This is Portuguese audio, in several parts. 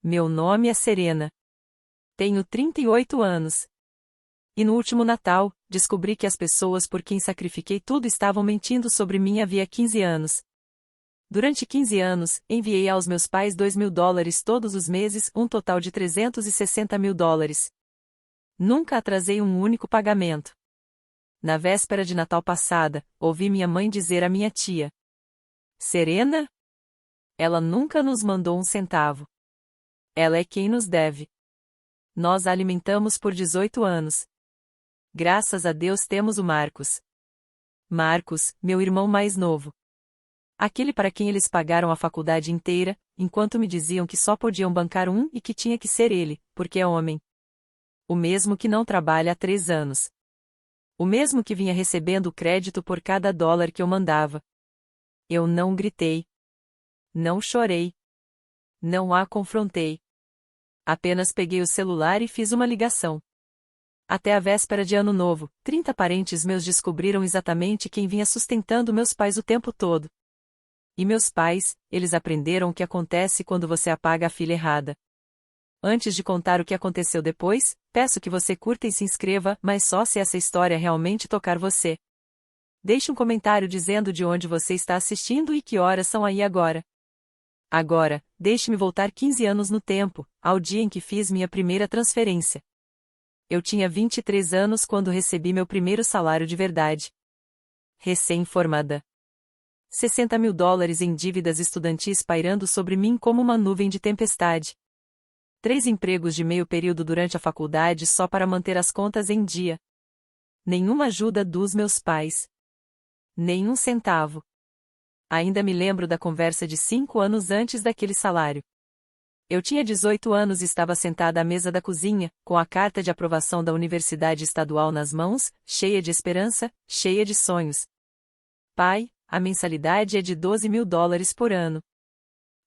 Meu nome é Serena. Tenho 38 anos. E no último Natal, descobri que as pessoas por quem sacrifiquei tudo estavam mentindo sobre mim havia 15 anos. Durante 15 anos, enviei aos meus pais $2.000 todos os meses, um total de $360.000. Nunca atrasei um único pagamento. Na véspera de Natal passada, ouvi minha mãe dizer à minha tia: Serena? Ela nunca nos mandou um centavo. Ela é quem nos deve. Nós a alimentamos por 18 anos. Graças a Deus temos o Marcos. Marcos, meu irmão mais novo. Aquele para quem eles pagaram a faculdade inteira, enquanto me diziam que só podiam bancar um e que tinha que ser ele, porque é homem. O mesmo que não trabalha há 3 anos. O mesmo que vinha recebendo crédito por cada dólar que eu mandava. Eu não gritei. Não chorei. Não a confrontei. Apenas peguei o celular e fiz uma ligação. Até a véspera de Ano Novo, 30 parentes meus descobriram exatamente quem vinha sustentando meus pais o tempo todo. E meus pais, eles aprenderam o que acontece quando você apaga a filha errada. Antes de contar o que aconteceu depois, peço que você curta e se inscreva, mas só se essa história realmente tocar você. Deixe um comentário dizendo de onde você está assistindo e que horas são aí agora. Agora, deixe-me voltar 15 anos no tempo, ao dia em que fiz minha primeira transferência. Eu tinha 23 anos quando recebi meu primeiro salário de verdade. Recém-formada. $60.000 em dívidas estudantis pairando sobre mim como uma nuvem de tempestade. 3 empregos de meio período durante a faculdade só para manter as contas em dia. Nenhuma ajuda dos meus pais. Nem um centavo. Ainda me lembro da conversa de 5 anos antes daquele salário. Eu tinha 18 anos e estava sentada à mesa da cozinha, com a carta de aprovação da Universidade Estadual nas mãos, cheia de esperança, cheia de sonhos. Pai, a mensalidade é de $12.000 por ano.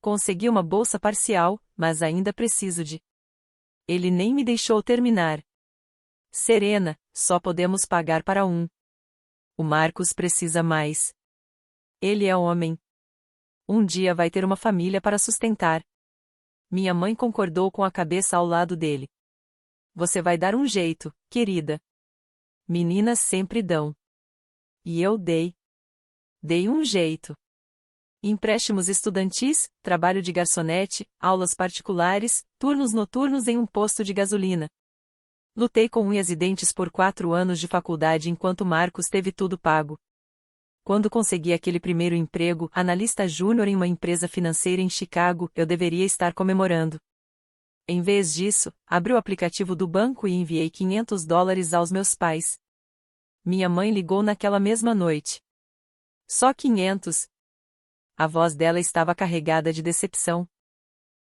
Consegui uma bolsa parcial, mas ainda preciso de. Ele nem me deixou terminar. Serena, só podemos pagar para um. O Marcos precisa mais. Ele é homem. Um dia vai ter uma família para sustentar. Minha mãe concordou com a cabeça ao lado dele. Você vai dar um jeito, querida. Meninas sempre dão. E eu dei. Dei um jeito. Empréstimos estudantis, trabalho de garçonete, aulas particulares, turnos noturnos em um posto de gasolina. Lutei com unhas e dentes por 4 anos de faculdade enquanto Marcos teve tudo pago. Quando consegui aquele primeiro emprego, analista júnior em uma empresa financeira em Chicago, eu deveria estar comemorando. Em vez disso, abri o aplicativo do banco e enviei $500 aos meus pais. Minha mãe ligou naquela mesma noite. Só 500. A voz dela estava carregada de decepção.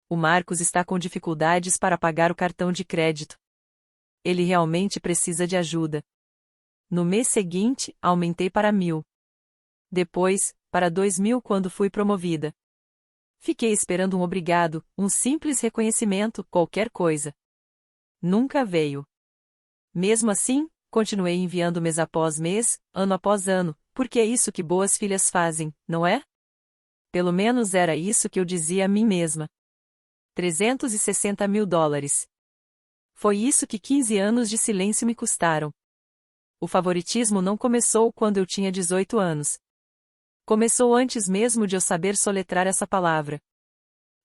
O Marcos está com dificuldades para pagar o cartão de crédito. Ele realmente precisa de ajuda. No mês seguinte, aumentei para 1.000. Depois, para 2.000 quando fui promovida. Fiquei esperando um obrigado, um simples reconhecimento, qualquer coisa. Nunca veio. Mesmo assim, continuei enviando mês após mês, ano após ano, porque é isso que boas filhas fazem, não é? Pelo menos era isso que eu dizia a mim mesma. $360.000. Foi isso que 15 anos de silêncio me custaram. O favoritismo não começou quando eu tinha 18 anos. Começou antes mesmo de eu saber soletrar essa palavra.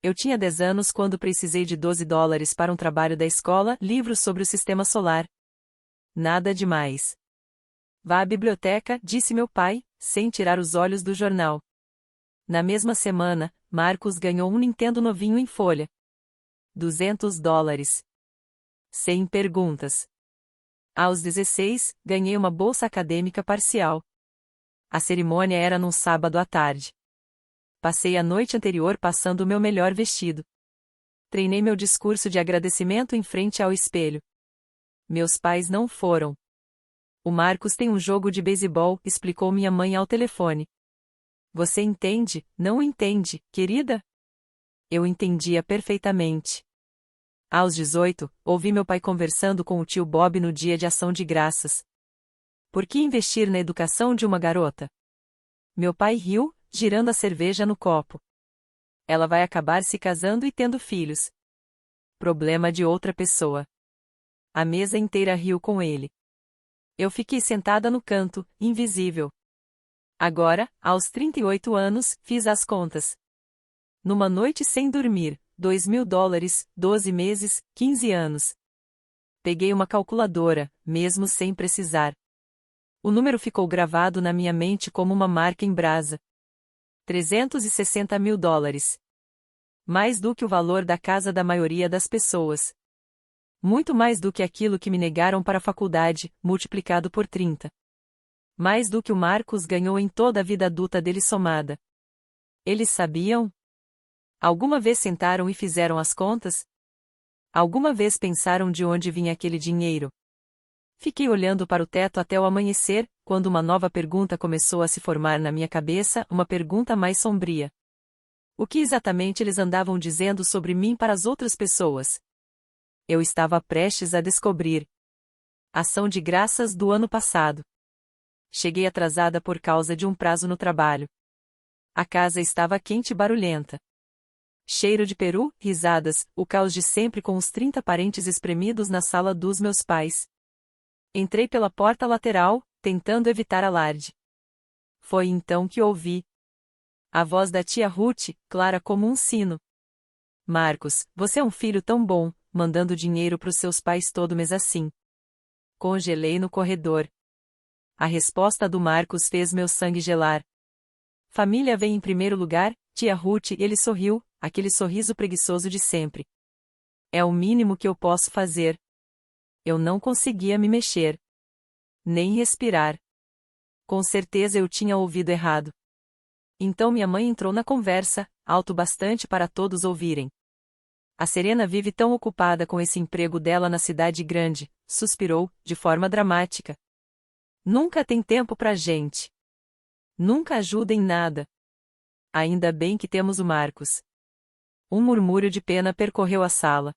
Eu tinha 10 anos quando precisei de $12 para um trabalho da escola, livros sobre o sistema solar. Nada demais. Vá à biblioteca, disse meu pai, sem tirar os olhos do jornal. Na mesma semana, Marcos ganhou um Nintendo novinho em folha. $200. Sem perguntas. Aos 16, ganhei uma bolsa acadêmica parcial. A cerimônia era num sábado à tarde. Passei a noite anterior passando o meu melhor vestido. Treinei meu discurso de agradecimento em frente ao espelho. Meus pais não foram. O Marcos tem um jogo de beisebol, explicou minha mãe ao telefone. Você entende, não entende, querida? Eu entendia perfeitamente. Aos 18, ouvi meu pai conversando com o tio Bob no dia de Ação de Graças. Por que investir na educação de uma garota? Meu pai riu, girando a cerveja no copo. Ela vai acabar se casando e tendo filhos. Problema de outra pessoa. A mesa inteira riu com ele. Eu fiquei sentada no canto, invisível. Agora, aos 38 anos, fiz as contas. Numa noite sem dormir, $2.000, 12 meses, 15 anos. Peguei uma calculadora, mesmo sem precisar. O número ficou gravado na minha mente como uma marca em brasa. $360 mil. Mais do que o valor da casa da maioria das pessoas. Muito mais do que aquilo que me negaram para a faculdade, multiplicado por 30. Mais do que o Marcos ganhou em toda a vida adulta dele somada. Eles sabiam? Alguma vez sentaram e fizeram as contas? Alguma vez pensaram de onde vinha aquele dinheiro? Fiquei olhando para o teto até o amanhecer, quando uma nova pergunta começou a se formar na minha cabeça, uma pergunta mais sombria. O que exatamente eles andavam dizendo sobre mim para as outras pessoas? Eu estava prestes a descobrir. Ação de graças do ano passado. Cheguei atrasada por causa de um prazo no trabalho. A casa estava quente e barulhenta. Cheiro de peru, risadas, o caos de sempre com os 30 parentes espremidos na sala dos meus pais. Entrei pela porta lateral, tentando evitar alarde. Foi então que ouvi a voz da tia Ruth, clara como um sino. Marcos, você é um filho tão bom, mandando dinheiro para os seus pais todo mês assim. Congelei no corredor. A resposta do Marcos fez meu sangue gelar. Família vem em primeiro lugar, tia Ruth, ele sorriu, aquele sorriso preguiçoso de sempre. É o mínimo que eu posso fazer. Eu não conseguia me mexer. Nem respirar. Com certeza eu tinha ouvido errado. Então minha mãe entrou na conversa, alto bastante para todos ouvirem. A Serena vive tão ocupada com esse emprego dela na cidade grande, suspirou, de forma dramática. Nunca tem tempo pra gente. Nunca ajuda em nada. Ainda bem que temos o Marcos. Um murmúrio de pena percorreu a sala.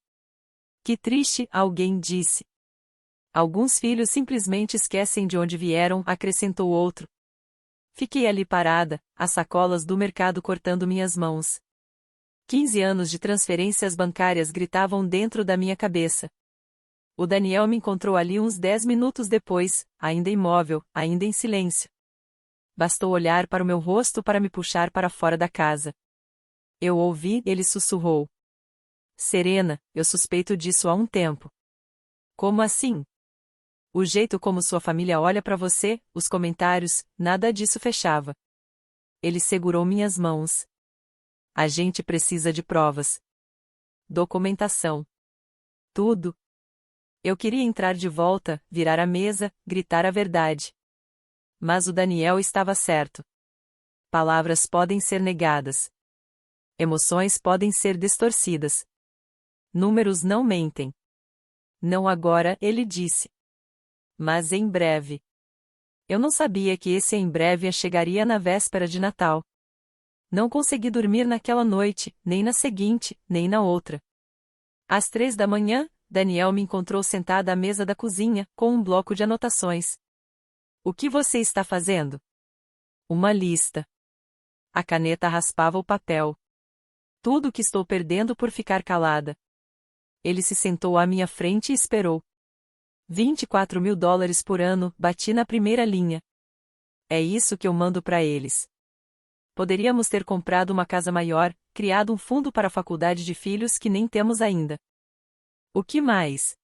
Que triste, alguém disse. Alguns filhos simplesmente esquecem de onde vieram, acrescentou outro. Fiquei ali parada, as sacolas do mercado cortando minhas mãos. 15 anos de transferências bancárias gritavam dentro da minha cabeça. O Daniel me encontrou ali uns 10 minutos depois, ainda imóvel, ainda em silêncio. Bastou olhar para o meu rosto para me puxar para fora da casa. Eu ouvi, ele sussurrou. Serena, eu suspeito disso há um tempo. Como assim? O jeito como sua família olha para você, os comentários, nada disso fechava. Ele segurou minhas mãos. A gente precisa de provas. Documentação. Tudo. Eu queria entrar de volta, virar a mesa, gritar a verdade. Mas o Daniel estava certo. Palavras podem ser negadas. Emoções podem ser distorcidas. Números não mentem. Não agora, ele disse. Mas em breve. Eu não sabia que esse em breve chegaria na véspera de Natal. Não consegui dormir naquela noite, nem na seguinte, nem na outra. Às 3 da manhã, Daniel me encontrou sentada à mesa da cozinha, com um bloco de anotações. O que você está fazendo? Uma lista. A caneta raspava o papel. Tudo o que estou perdendo por ficar calada. Ele se sentou à minha frente e esperou. $24 mil por ano, bati na primeira linha. É isso que eu mando para eles. Poderíamos ter comprado uma casa maior, criado um fundo para a faculdade de filhos que nem temos ainda. O que mais?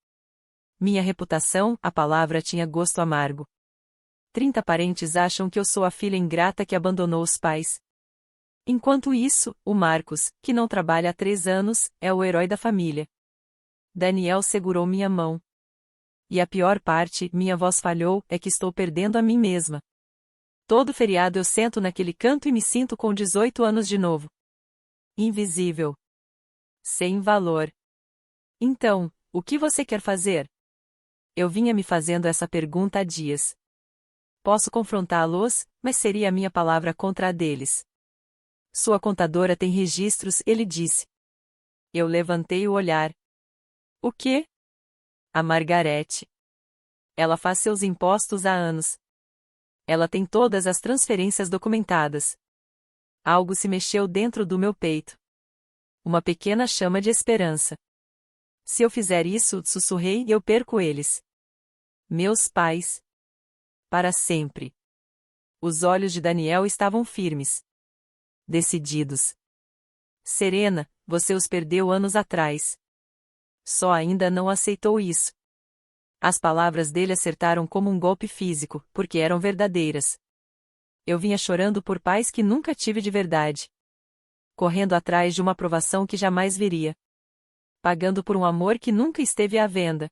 Minha reputação, a palavra tinha gosto amargo. 30 parentes acham que eu sou a filha ingrata que abandonou os pais. Enquanto isso, o Marcos, que não trabalha há 3 anos, é o herói da família. Daniel segurou minha mão. E a pior parte, minha voz falhou, é que estou perdendo a mim mesma. Todo feriado eu sento naquele canto e me sinto com 18 anos de novo. Invisível. Sem valor. Então, o que você quer fazer? Eu vinha me fazendo essa pergunta há dias. Posso confrontá-los, mas seria a minha palavra contra a deles. Sua contadora tem registros, ele disse. Eu levantei o olhar. O quê? A Margarete. Ela faz seus impostos há anos. Ela tem todas as transferências documentadas. Algo se mexeu dentro do meu peito. Uma pequena chama de esperança. Se eu fizer isso, sussurrei, eu perco eles. Meus pais. Para sempre. Os olhos de Daniel estavam firmes. Decididos. Serena, você os perdeu anos atrás. Só ainda não aceitou isso. As palavras dele acertaram como um golpe físico, porque eram verdadeiras. Eu vinha chorando por pais que nunca tive de verdade. Correndo atrás de uma aprovação que jamais viria. Pagando por um amor que nunca esteve à venda.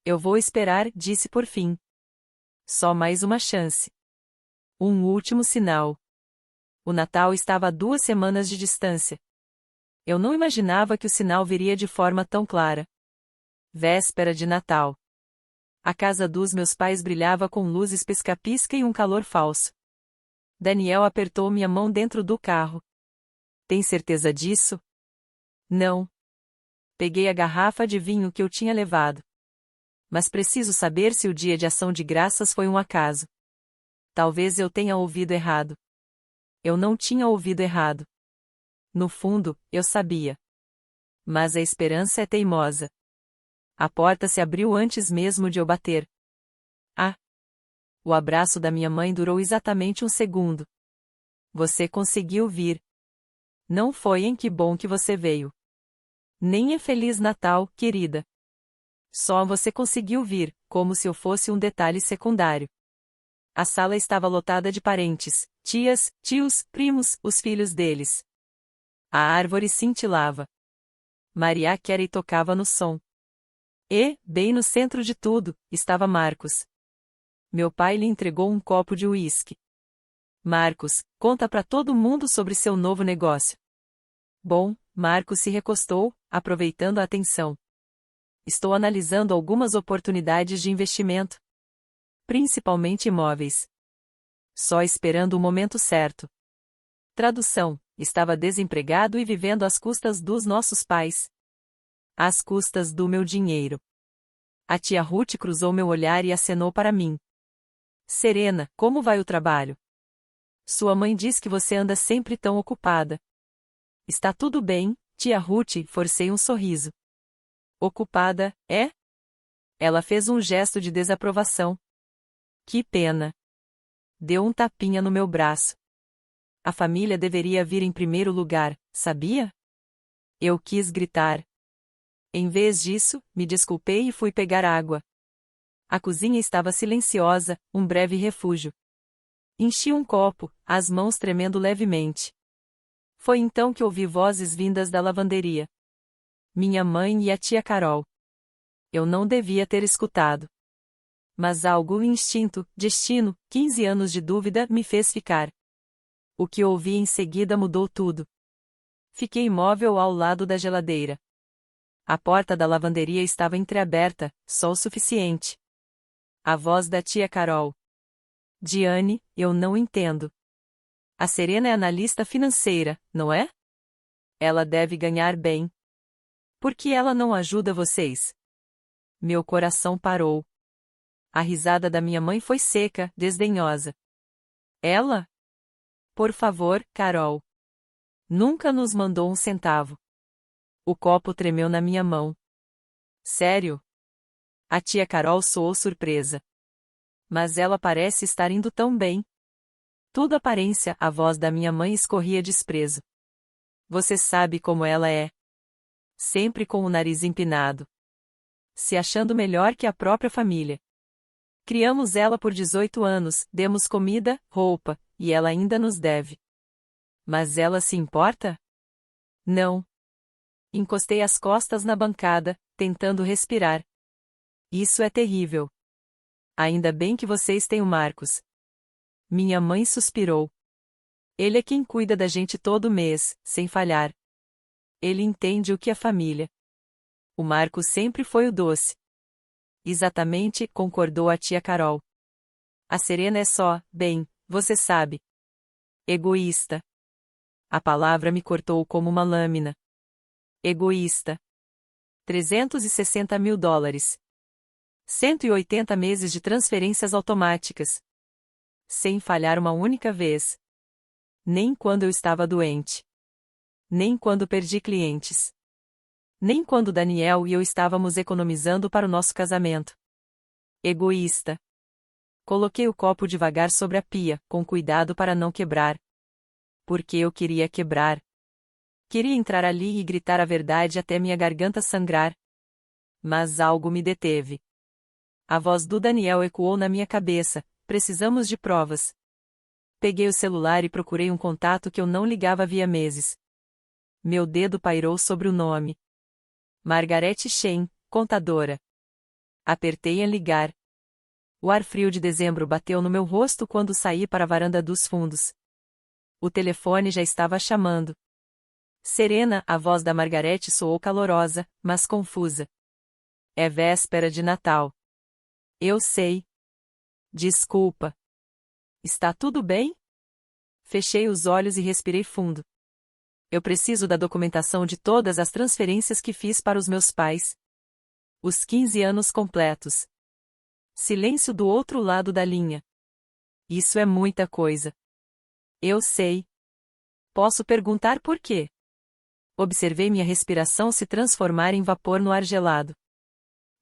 Eu vou esperar, disse por fim. Só mais uma chance. Um último sinal. O Natal estava a 2 semanas de distância. Eu não imaginava que o sinal viria de forma tão clara. Véspera de Natal. A casa dos meus pais brilhava com luzes pisca-pisca e um calor falso. Daniel apertou minha mão dentro do carro. Tem certeza disso? Não. Peguei a garrafa de vinho que eu tinha levado. Mas preciso saber se o dia de ação de graças foi um acaso. Talvez eu tenha ouvido errado. Eu não tinha ouvido errado. No fundo, eu sabia. Mas a esperança é teimosa. A porta se abriu antes mesmo de eu bater. Ah! O abraço da minha mãe durou exatamente um segundo. Você conseguiu vir. Não foi em que bom que você veio. Nem é Feliz Natal, querida. Só você conseguiu vir, como se eu fosse um detalhe secundário. A sala estava lotada de parentes, tias, tios, primos, os filhos deles. A árvore cintilava. Maria Carey tocava no som. E, bem no centro de tudo, estava Marcos. Meu pai lhe entregou um copo de uísque. Marcos, conta para todo mundo sobre seu novo negócio. Bom, Marcos se recostou, aproveitando a atenção. Estou analisando algumas oportunidades de investimento. Principalmente imóveis. Só esperando o momento certo. Tradução: estava desempregado e vivendo às custas dos nossos pais. Às custas do meu dinheiro. A tia Ruth cruzou meu olhar e acenou para mim. Serena, como vai o trabalho? Sua mãe diz que você anda sempre tão ocupada. Está tudo bem, tia Ruth, forcei um sorriso. Ocupada, é? Ela fez um gesto de desaprovação. Que pena. Deu um tapinha no meu braço. A família deveria vir em primeiro lugar, sabia? Eu quis gritar. Em vez disso, me desculpei e fui pegar água. A cozinha estava silenciosa, um breve refúgio. Enchi um copo, as mãos tremendo levemente. Foi então que ouvi vozes vindas da lavanderia. Minha mãe e a tia Carol. Eu não devia ter escutado. Mas algo instinto, destino, 15 anos de dúvida me fez ficar. O que ouvi em seguida mudou tudo. Fiquei imóvel ao lado da geladeira. A porta da lavanderia estava entreaberta, só o suficiente. A voz da tia Carol. Diane, eu não entendo. A Serena é analista financeira, não é? Ela deve ganhar bem. Por que ela não ajuda vocês? Meu coração parou. A risada da minha mãe foi seca, desdenhosa. Ela? Por favor, Carol. Nunca nos mandou um centavo. O copo tremeu na minha mão. Sério? A tia Carol soou surpresa. Mas ela parece estar indo tão bem. Tudo aparência, a voz da minha mãe escorria desprezo. Você sabe como ela é. Sempre com o nariz empinado. Se achando melhor que a própria família. Criamos ela por 18 anos, demos comida, roupa, e ela ainda nos deve. Mas ela se importa? Não. Encostei as costas na bancada, tentando respirar. Isso é terrível. Ainda bem que vocês têm o Marcos. Minha mãe suspirou. Ele é quem cuida da gente todo mês, sem falhar. Ele entende o que é família. O Marcos sempre foi o doce. Exatamente, concordou a tia Carol. A Serena é só, bem, você sabe. Egoísta. A palavra me cortou como uma lâmina. Egoísta. 360 mil dólares. 180 meses de transferências automáticas. Sem falhar uma única vez. Nem quando eu estava doente. Nem quando perdi clientes. Nem quando Daniel e eu estávamos economizando para o nosso casamento. Egoísta. Coloquei o copo devagar sobre a pia, com cuidado para não quebrar. Porque eu queria quebrar. Queria entrar ali e gritar a verdade até minha garganta sangrar. Mas algo me deteve. A voz do Daniel ecoou na minha cabeça: precisamos de provas. Peguei o celular e procurei um contato que eu não ligava havia meses. Meu dedo pairou sobre o nome. Margarete Shen, contadora. Apertei em ligar. O ar frio de dezembro bateu no meu rosto quando saí para a varanda dos fundos. O telefone já estava chamando. Serena, a voz da Margarete soou calorosa, mas confusa. É véspera de Natal. Eu sei. Desculpa. Está tudo bem? Fechei os olhos e respirei fundo. Eu preciso da documentação de todas as transferências que fiz para os meus pais. Os 15 anos completos. Silêncio do outro lado da linha. Isso é muita coisa. Eu sei. Posso perguntar por quê? Observei minha respiração se transformar em vapor no ar gelado.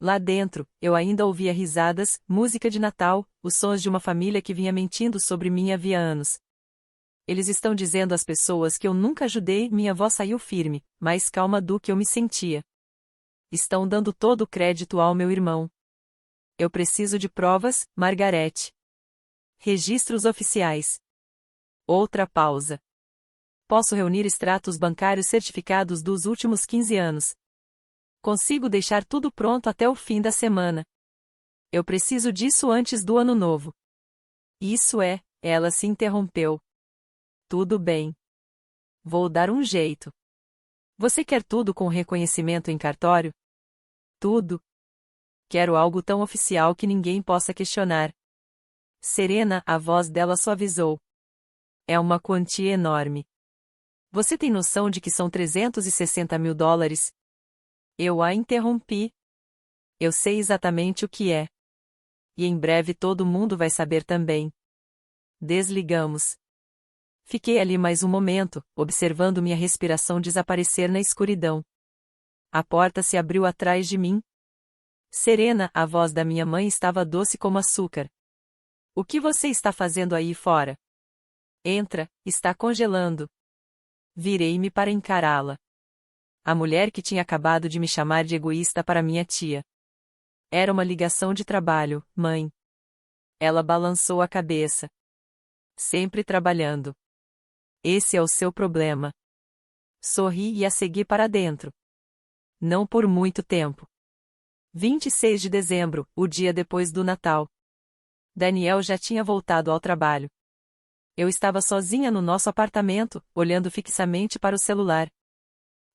Lá dentro, eu ainda ouvia risadas, música de Natal, os sons de uma família que vinha mentindo sobre mim havia anos. Eles estão dizendo às pessoas que eu nunca ajudei, minha voz saiu firme, mais calma do que eu me sentia. Estão dando todo o crédito ao meu irmão. Eu preciso de provas, Margarete. Registros oficiais. Outra pausa. Posso reunir extratos bancários certificados dos últimos 15 anos. Consigo deixar tudo pronto até o fim da semana. Eu preciso disso antes do ano novo. Isso é, ela se interrompeu. Tudo bem. Vou dar um jeito. Você quer tudo com reconhecimento em cartório? Tudo. Quero algo tão oficial que ninguém possa questionar. Serena, a voz dela suavizou. É uma quantia enorme. Você tem noção de que são 360 mil dólares? Eu a interrompi. Eu sei exatamente o que é. E em breve todo mundo vai saber também. Desligamos. Fiquei ali mais um momento, observando minha respiração desaparecer na escuridão. A porta se abriu atrás de mim. Serena, a voz da minha mãe estava doce como açúcar. O que você está fazendo aí fora? Entra, está congelando. Virei-me para encará-la. A mulher que tinha acabado de me chamar de egoísta para minha tia. Era uma ligação de trabalho, mãe. Ela balançou a cabeça. Sempre trabalhando. Esse é o seu problema. Sorri e a segui para dentro. Não por muito tempo. 26 de dezembro, o dia depois do Natal. Daniel já tinha voltado ao trabalho. Eu estava sozinha no nosso apartamento, olhando fixamente para o celular.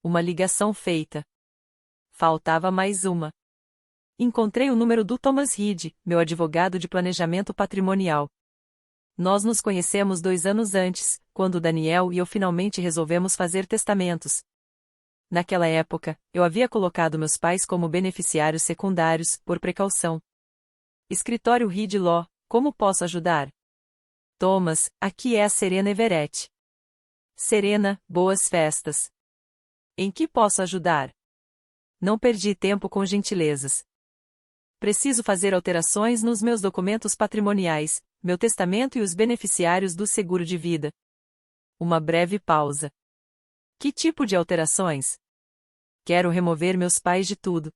Uma ligação feita. Faltava mais uma. Encontrei o número do Thomas Reed, meu advogado de planejamento patrimonial. Nós nos conhecemos 2 anos antes, quando Daniel e eu finalmente resolvemos fazer testamentos. Naquela época, eu havia colocado meus pais como beneficiários secundários, por precaução. Escritório Reed Law, como posso ajudar? Thomas, aqui é a Serena Everett. Serena, boas festas. Em que posso ajudar? Não perdi tempo com gentilezas. Preciso fazer alterações nos meus documentos patrimoniais, meu testamento e os beneficiários do seguro de vida. Uma breve pausa. Que tipo de alterações? Quero remover meus pais de tudo.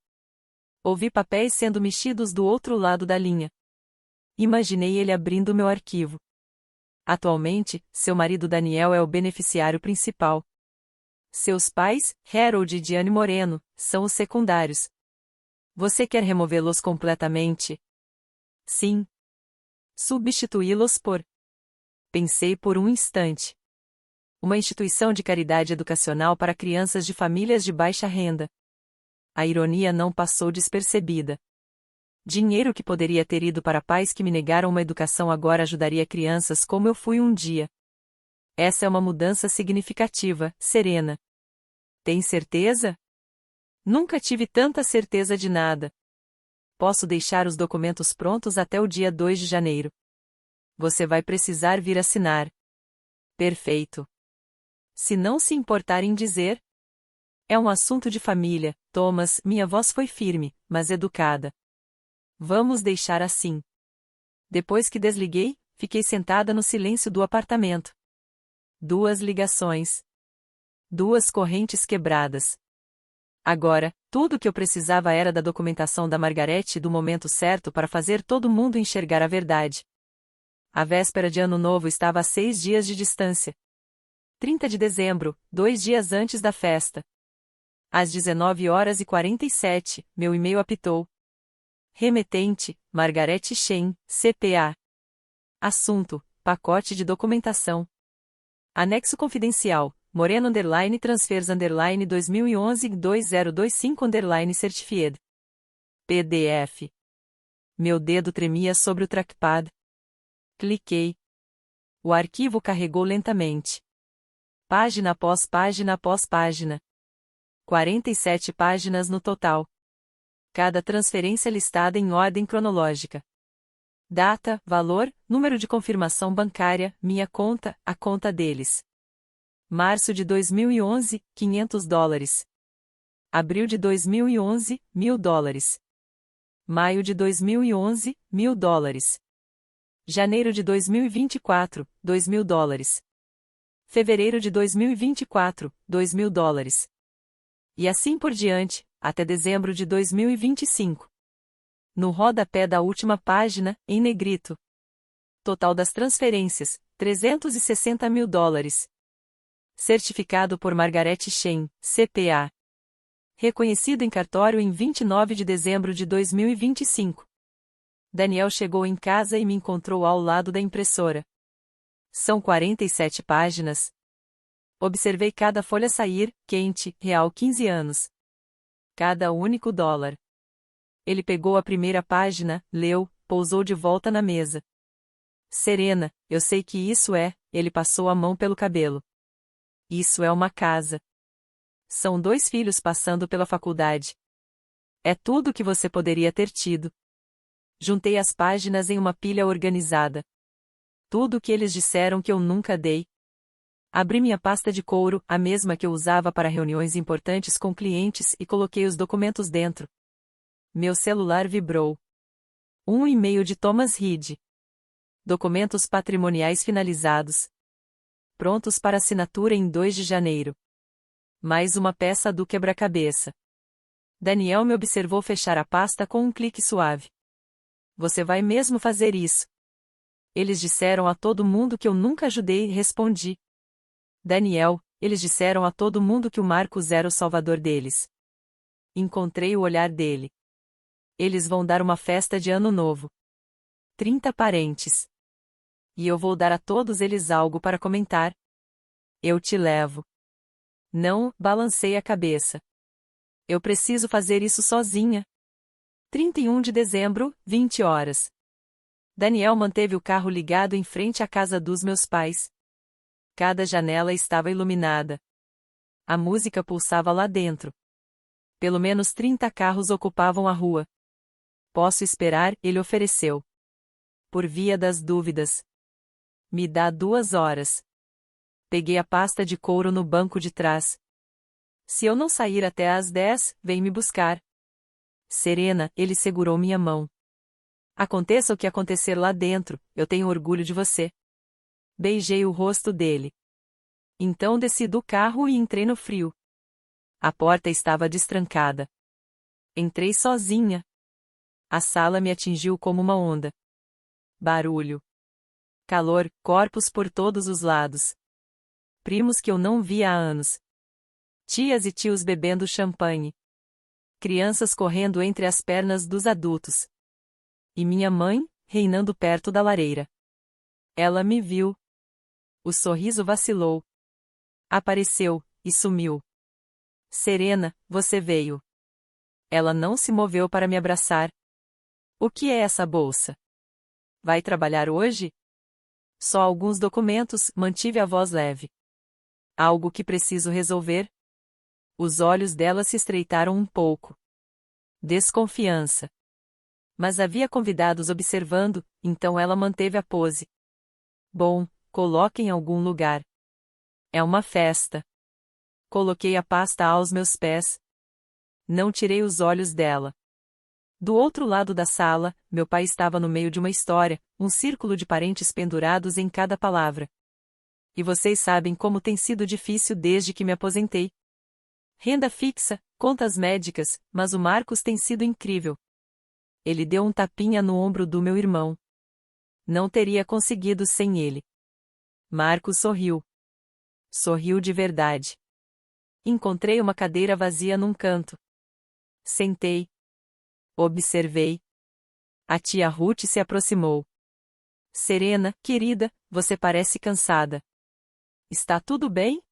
Ouvi papéis sendo mexidos do outro lado da linha. Imaginei ele abrindo meu arquivo. Atualmente, seu marido Daniel é o beneficiário principal. Seus pais, Harold e Diane Moreno, são os secundários. Você quer removê-los completamente? Sim. Substituí-los por... Pensei por um instante. Uma instituição de caridade educacional para crianças de famílias de baixa renda. A ironia não passou despercebida. Dinheiro que poderia ter ido para pais que me negaram uma educação agora ajudaria crianças como eu fui um dia. Essa é uma mudança significativa, Serena. Tem certeza? Nunca tive tanta certeza de nada. Posso deixar os documentos prontos até o dia 2 de janeiro. Você vai precisar vir assinar. Perfeito. Se não se importar em dizer. É um assunto de família, Thomas. Minha voz foi firme, mas educada. Vamos deixar assim. Depois que desliguei, fiquei sentada no silêncio do apartamento. 2 ligações. 2 correntes quebradas. Agora, tudo o que eu precisava era da documentação da Margarete e do momento certo para fazer todo mundo enxergar a verdade. A véspera de Ano Novo estava a 6 dias de distância. 30 de dezembro, 2 dias antes da festa. Às 19h47, meu e-mail apitou. Remetente, Margarete Shen, CPA. Assunto, pacote de documentação. Anexo confidencial, Moreno Transfers 2011-2025 Certified. PDF. Meu dedo tremia sobre o trackpad. Cliquei. O arquivo carregou lentamente. Página após página após página. 47 páginas no total. Cada transferência listada em ordem cronológica. Data, valor, número de confirmação bancária, minha conta, a conta deles. Março de 2011, $500. Abril de 2011, $1.000. Maio de 2011, $1.000. Janeiro de 2024, $2.000. Fevereiro de 2024, $2.000. E assim por diante, até dezembro de 2025. No rodapé da última página, em negrito. Total das transferências, $360 mil. Certificado por Margarete Shen, CPA. Reconhecido em cartório em 29 de dezembro de 2025. Daniel chegou em casa e me encontrou ao lado da impressora. São 47 páginas. Observei cada folha sair, quente, real 15 anos. Cada único dólar. Ele pegou a primeira página, leu, pousou de volta na mesa. Serena, eu sei que isso é, ele passou a mão pelo cabelo. Isso é uma casa. São 2 filhos passando pela faculdade. É tudo o que você poderia ter tido. Juntei as páginas em uma pilha organizada. Tudo o que eles disseram que eu nunca dei. Abri minha pasta de couro, a mesma que eu usava para reuniões importantes com clientes, e coloquei os documentos dentro. Meu celular vibrou. Um e-mail de Thomas Reed. Documentos patrimoniais finalizados. Prontos para assinatura em 2 de janeiro. Mais uma peça do quebra-cabeça. Daniel me observou fechar a pasta com um clique suave. Você vai mesmo fazer isso? Eles disseram a todo mundo que eu nunca ajudei, respondi. Daniel, eles disseram a todo mundo que o Marcos era o salvador deles. Encontrei o olhar dele. Eles vão dar uma festa de Ano Novo. 30 parentes. E eu vou dar a todos eles algo para comentar. Eu te levo. Não, balancei a cabeça. Eu preciso fazer isso sozinha. 31 de dezembro, 20 horas. Daniel manteve o carro ligado em frente à casa dos meus pais. Cada janela estava iluminada. A música pulsava lá dentro. Pelo menos 30 carros ocupavam a rua. Posso esperar, ele ofereceu. Por via das dúvidas. Me dá 2 horas. Peguei a pasta de couro no banco de trás. Se eu não sair até às 10, vem me buscar. Serena, ele segurou minha mão. Aconteça o que acontecer lá dentro, eu tenho orgulho de você. Beijei o rosto dele. Então desci do carro e entrei no frio. A porta estava destrancada. Entrei sozinha. A sala me atingiu como uma onda. Barulho. Calor, corpos por todos os lados. Primos que eu não via há anos. Tias e tios bebendo champanhe. Crianças correndo entre as pernas dos adultos. E minha mãe, reinando perto da lareira. Ela me viu. O sorriso vacilou. Apareceu, e sumiu. Serena, você veio. Ela não se moveu para me abraçar. O que é essa bolsa? Vai trabalhar hoje? Só alguns documentos, mantive a voz leve. Algo que preciso resolver? Os olhos dela se estreitaram um pouco. Desconfiança. Mas havia convidados observando, então ela manteve a pose. Bom, coloque em algum lugar. É uma festa. Coloquei a pasta aos meus pés. Não tirei os olhos dela. Do outro lado da sala, meu pai estava no meio de uma história, um círculo de parentes pendurados em cada palavra. E vocês sabem como tem sido difícil desde que me aposentei. Renda fixa, contas médicas, mas o Marcos tem sido incrível. Ele deu um tapinha no ombro do meu irmão. Não teria conseguido sem ele. Marcos sorriu. Sorriu de verdade. Encontrei uma cadeira vazia num canto. Sentei. Observei. A tia Ruth se aproximou. Serena, querida, você parece cansada. Está tudo bem?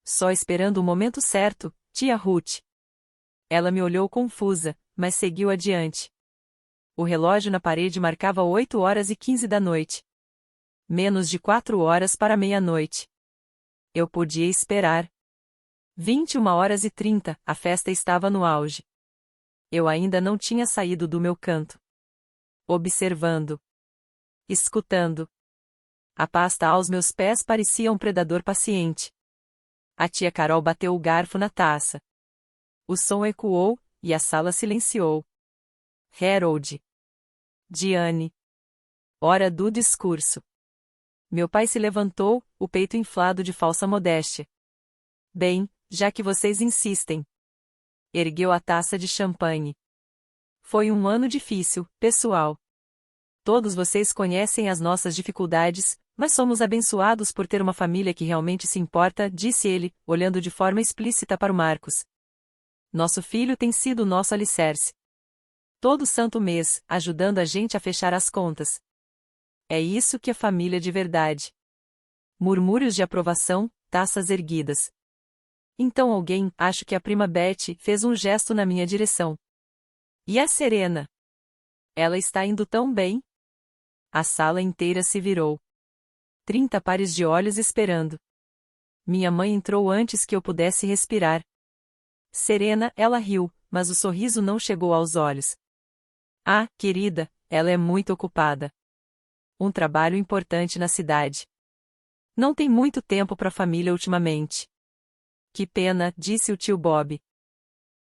Só esperando o momento certo, tia Ruth. Ela me olhou confusa, mas seguiu adiante. O relógio na parede marcava 8h15 da noite. Menos de 4 horas para meia-noite. Eu podia esperar. 21h30, a festa estava no auge. Eu ainda não tinha saído do meu canto. Observando. Escutando. A pasta aos meus pés parecia um predador paciente. A tia Carol bateu o garfo na taça. O som ecoou, e a sala silenciou. Harold. Diane. Hora do discurso. Meu pai se levantou, o peito inflado de falsa modéstia. Bem, já que vocês insistem. Ergueu a taça de champanhe. Foi um ano difícil, pessoal. Todos vocês conhecem as nossas dificuldades, mas somos abençoados por ter uma família que realmente se importa, disse ele, olhando de forma explícita para o Marcos. Nosso filho tem sido o nosso alicerce. Todo santo mês, ajudando a gente a fechar as contas. É isso que é família de verdade. Murmúrios de aprovação, taças erguidas. Então alguém, acho que a prima Betty, fez um gesto na minha direção. E a Serena? Ela está indo tão bem? A sala inteira se virou. 30 pares de olhos esperando. Minha mãe entrou antes que eu pudesse respirar. Serena, ela riu, mas o sorriso não chegou aos olhos. Ah, querida, ela é muito ocupada. Um trabalho importante na cidade. Não tem muito tempo para a família ultimamente. Que pena, disse o tio Bob.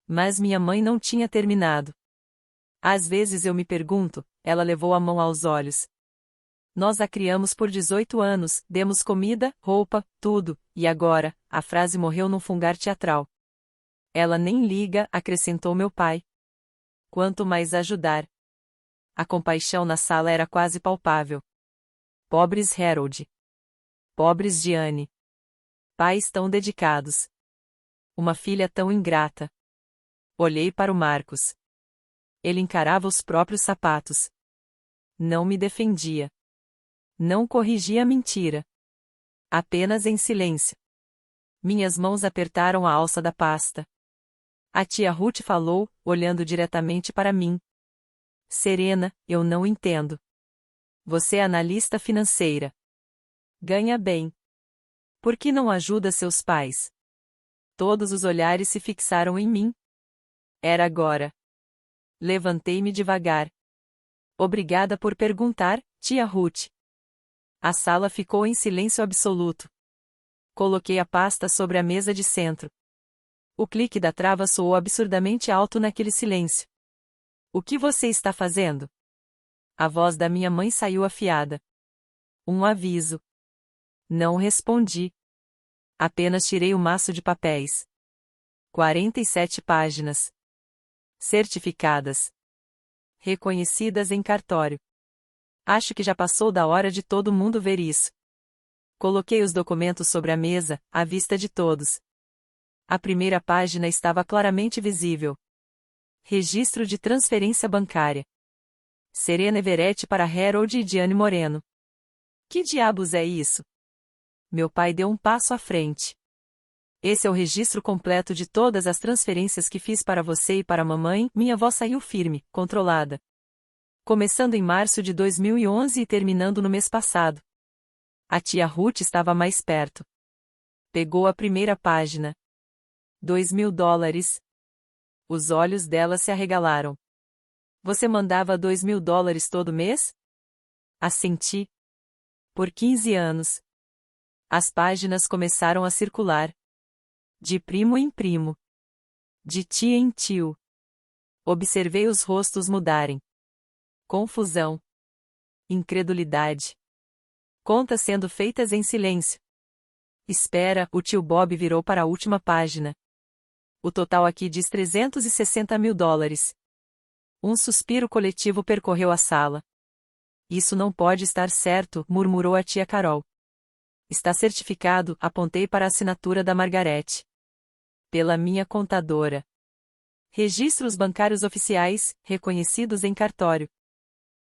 Mas minha mãe não tinha terminado. Às vezes eu me pergunto, ela levou a mão aos olhos. Nós a criamos por 18 anos, demos comida, roupa, tudo, e agora, a frase morreu num fungar teatral. Ela nem liga, acrescentou meu pai. Quanto mais ajudar. A compaixão na sala era quase palpável. Pobres Harold. Pobres Diane. Pais tão dedicados. Uma filha tão ingrata. Olhei para o Marcos. Ele encarava os próprios sapatos. Não me defendia. Não corrigia a mentira. Apenas em silêncio. Minhas mãos apertaram a alça da pasta. A tia Ruth falou, olhando diretamente para mim. Serena, eu não entendo. Você é analista financeira. Ganha bem. Por que não ajuda seus pais? Todos os olhares se fixaram em mim. Era agora. Levantei-me devagar. Obrigada por perguntar, tia Ruth. A sala ficou em silêncio absoluto. Coloquei a pasta sobre a mesa de centro. O clique da trava soou absurdamente alto naquele silêncio. O que você está fazendo? A voz da minha mãe saiu afiada. Um aviso. Não respondi. Apenas tirei o maço de papéis. 47 páginas. Certificadas. Reconhecidas em cartório. Acho que já passou da hora de todo mundo ver isso. Coloquei os documentos sobre a mesa, à vista de todos. A primeira página estava claramente visível. Registro de transferência bancária. Serena Everett para Harold e Diane Moreno. Que diabos é isso? Meu pai deu um passo à frente. Esse é o registro completo de todas as transferências que fiz para você e para a mamãe. Minha voz saiu firme, controlada. Começando em março de 2011 e terminando no mês passado. A tia Ruth estava mais perto. Pegou a primeira página. $2.000. Os olhos dela se arregalaram. Você mandava $2.000 todo mês? Assenti. Por 15 anos. As páginas começaram a circular. De primo em primo. De tia em tio. Observei os rostos mudarem. Confusão. Incredulidade. Contas sendo feitas em silêncio. Espera, o tio Bob virou para a última página. O total aqui diz $360 mil. Um suspiro coletivo percorreu a sala. Isso não pode estar certo, murmurou a tia Carol. Está certificado, apontei para a assinatura da Margarete. Pela minha contadora. Registros bancários oficiais, reconhecidos em cartório.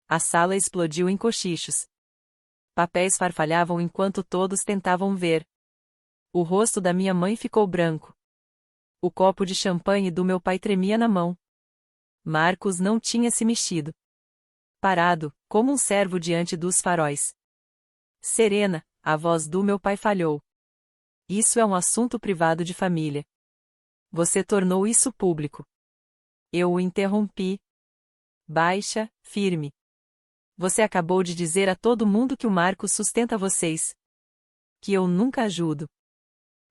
A sala explodiu em cochichos. Papéis farfalhavam enquanto todos tentavam ver. O rosto da minha mãe ficou branco. O copo de champanhe do meu pai tremia na mão. Marcos não tinha se mexido. Parado, como um servo diante dos faróis. Serena, a voz do meu pai falhou. Isso é um assunto privado de família. Você tornou isso público. Eu o interrompi. Baixa, firme. Você acabou de dizer a todo mundo que o Marcos sustenta vocês. Que eu nunca ajudo.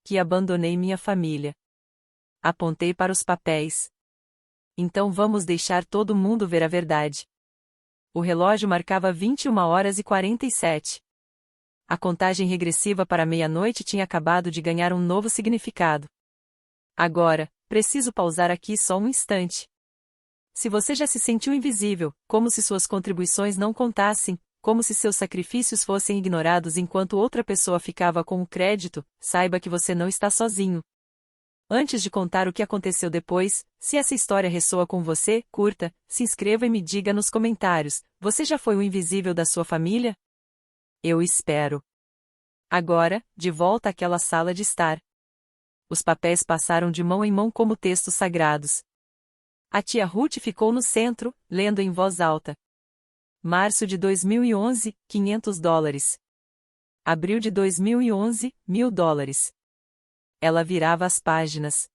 Que abandonei minha família. Apontei para os papéis. Então vamos deixar todo mundo ver a verdade. O relógio marcava 21h47. A contagem regressiva para meia-noite tinha acabado de ganhar um novo significado. Agora, preciso pausar aqui só um instante. Se você já se sentiu invisível, como se suas contribuições não contassem, como se seus sacrifícios fossem ignorados enquanto outra pessoa ficava com o crédito, saiba que você não está sozinho. Antes de contar o que aconteceu depois, se essa história ressoa com você, curta, se inscreva e me diga nos comentários, você já foi o invisível da sua família? Eu espero. Agora, de volta àquela sala de estar. Os papéis passaram de mão em mão como textos sagrados. A tia Ruth ficou no centro, lendo em voz alta. Março de 2011, $500. Abril de 2011, $1.000. Ela virava as páginas.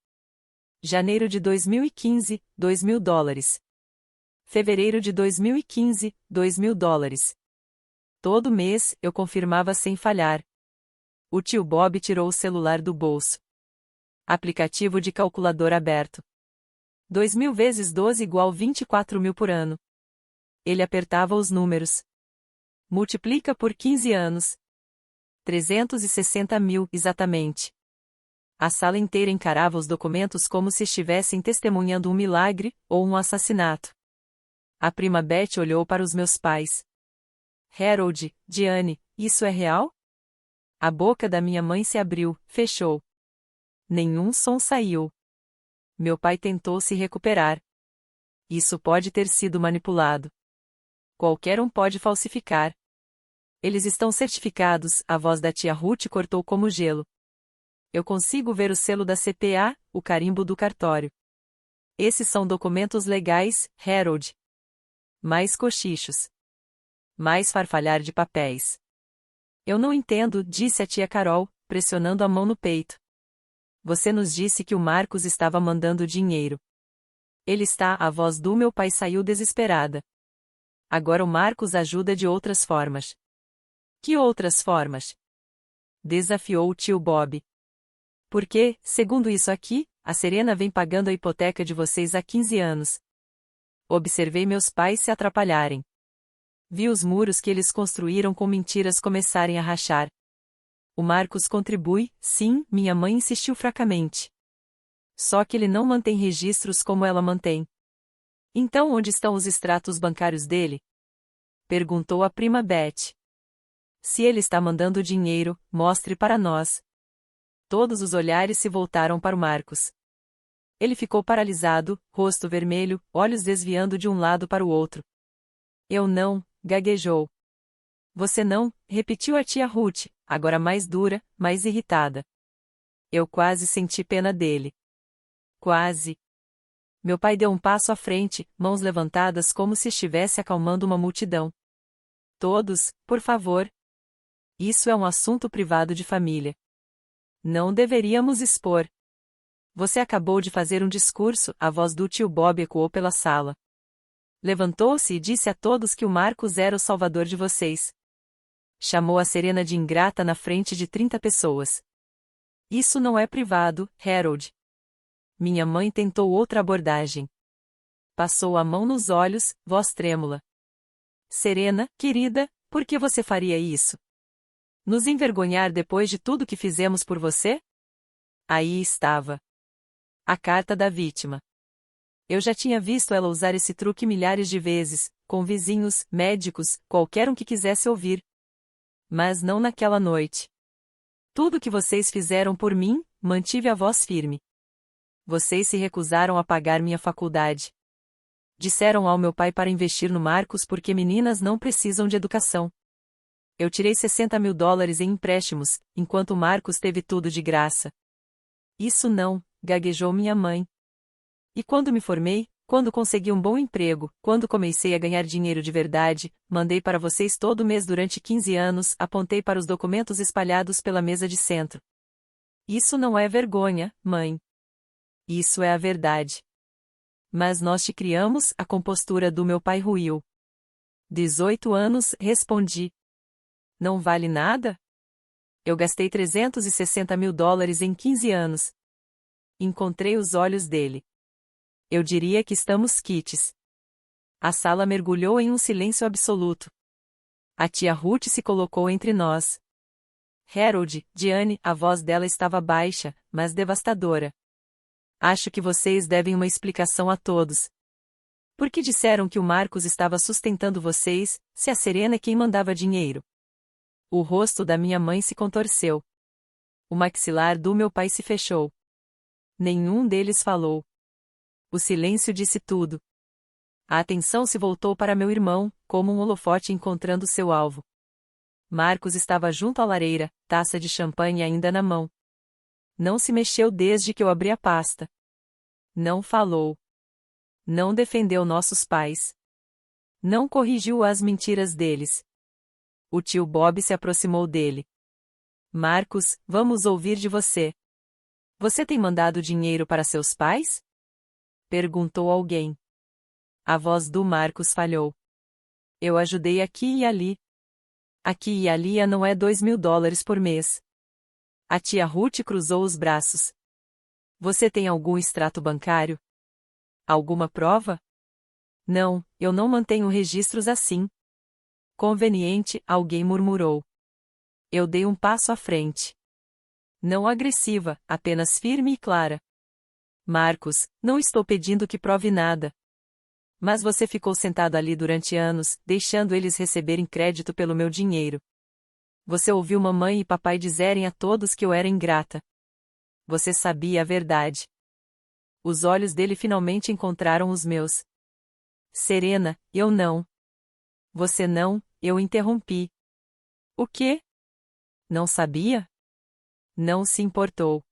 Janeiro de 2015, $2.000. Fevereiro de 2015, $2.000. Todo mês, eu confirmava sem falhar. O tio Bob tirou o celular do bolso. Aplicativo de calculador aberto. 2.000 vezes 12 igual 24 mil por ano. Ele apertava os números. Multiplica por 15 anos. 360 mil, exatamente. A sala inteira encarava os documentos como se estivessem testemunhando um milagre, ou um assassinato. A prima Beth olhou para os meus pais. Harold, Diane, isso é real? A boca da minha mãe se abriu, fechou. Nenhum som saiu. Meu pai tentou se recuperar. Isso pode ter sido manipulado. Qualquer um pode falsificar. Eles estão certificados, a voz da tia Ruth cortou como gelo. Eu consigo ver o selo da CPA, o carimbo do cartório. Esses são documentos legais, Harold. Mais cochichos. Mais farfalhar de papéis. Eu não entendo, disse a tia Carol, pressionando a mão no peito. Você nos disse que o Marcos estava mandando dinheiro. Ele está, a voz do meu pai saiu desesperada. Agora o Marcos ajuda de outras formas. Que outras formas? Desafiou o tio Bob. Porque, segundo isso aqui, a Serena vem pagando a hipoteca de vocês há 15 anos. Observei meus pais se atrapalharem. Vi os muros que eles construíram com mentiras começarem a rachar. O Marcos contribui, sim, minha mãe insistiu fracamente. Só que ele não mantém registros como ela mantém. Então onde estão os extratos bancários dele? Perguntou a prima Beth. Se ele está mandando dinheiro, mostre para nós. Todos os olhares se voltaram para o Marcos. Ele ficou paralisado, rosto vermelho, olhos desviando de um lado para o outro. Eu não, gaguejou. Você não, repetiu a tia Ruth, agora mais dura, mais irritada. Eu quase senti pena dele. Quase. Meu pai deu um passo à frente, mãos levantadas como se estivesse acalmando uma multidão. Todos, por favor. Isso é um assunto privado de família. Não deveríamos expor. Você acabou de fazer um discurso, a voz do tio Bob ecoou pela sala. Levantou-se e disse a todos que o Marcos era o salvador de vocês. Chamou a Serena de ingrata na frente de 30 pessoas. Isso não é privado, Harold. Minha mãe tentou outra abordagem. Passou a mão nos olhos, voz trêmula. Serena, querida, por que você faria isso? Nos envergonhar depois de tudo que fizemos por você? Aí estava. A carta da vítima. Eu já tinha visto ela usar esse truque milhares de vezes, com vizinhos, médicos, qualquer um que quisesse ouvir. Mas não naquela noite. Tudo que vocês fizeram por mim, mantive a voz firme. Vocês se recusaram a pagar minha faculdade. Disseram ao meu pai para investir no Marcos porque meninas não precisam de educação. Eu tirei $60.000 em empréstimos, enquanto o Marcos teve tudo de graça. Isso não, gaguejou minha mãe. E quando me formei, quando consegui um bom emprego, quando comecei a ganhar dinheiro de verdade, mandei para vocês todo mês durante 15 anos, apontei para os documentos espalhados pela mesa de centro. Isso não é vergonha, mãe. Isso é a verdade. Mas nós te criamos, a compostura do meu pai ruiu. 18 anos, respondi. Não vale nada? Eu gastei $360.000 em 15 anos. Encontrei os olhos dele. Eu diria que estamos quites. A sala mergulhou em um silêncio absoluto. A tia Ruth se colocou entre nós. Harold, Diane, a voz dela estava baixa, mas devastadora. Acho que vocês devem uma explicação a todos. Por que disseram que o Marcos estava sustentando vocês, se a Serena é quem mandava dinheiro? O rosto da minha mãe se contorceu. O maxilar do meu pai se fechou. Nenhum deles falou. O silêncio disse tudo. A atenção se voltou para meu irmão, como um holofote encontrando seu alvo. Marcos estava junto à lareira, taça de champanhe ainda na mão. Não se mexeu desde que eu abri a pasta. Não falou. Não defendeu nossos pais. Não corrigiu as mentiras deles. O tio Bob se aproximou dele. Marcos, vamos ouvir de você. Você tem mandado dinheiro para seus pais? Perguntou alguém. A voz do Marcos falhou. Eu ajudei aqui e ali. Aqui e ali não é $2.000 por mês. A tia Ruth cruzou os braços. Você tem algum extrato bancário? Alguma prova? Não, eu não mantenho registros assim. Conveniente, alguém murmurou. Eu dei um passo à frente. Não agressiva, apenas firme e clara. Marcos, não estou pedindo que prove nada. Mas você ficou sentado ali durante anos, deixando eles receberem crédito pelo meu dinheiro. Você ouviu mamãe e papai dizerem a todos que eu era ingrata. Você sabia a verdade. Os olhos dele finalmente encontraram os meus. Serena, eu não. Você não, eu interrompi. O quê? Não sabia? Não se importou.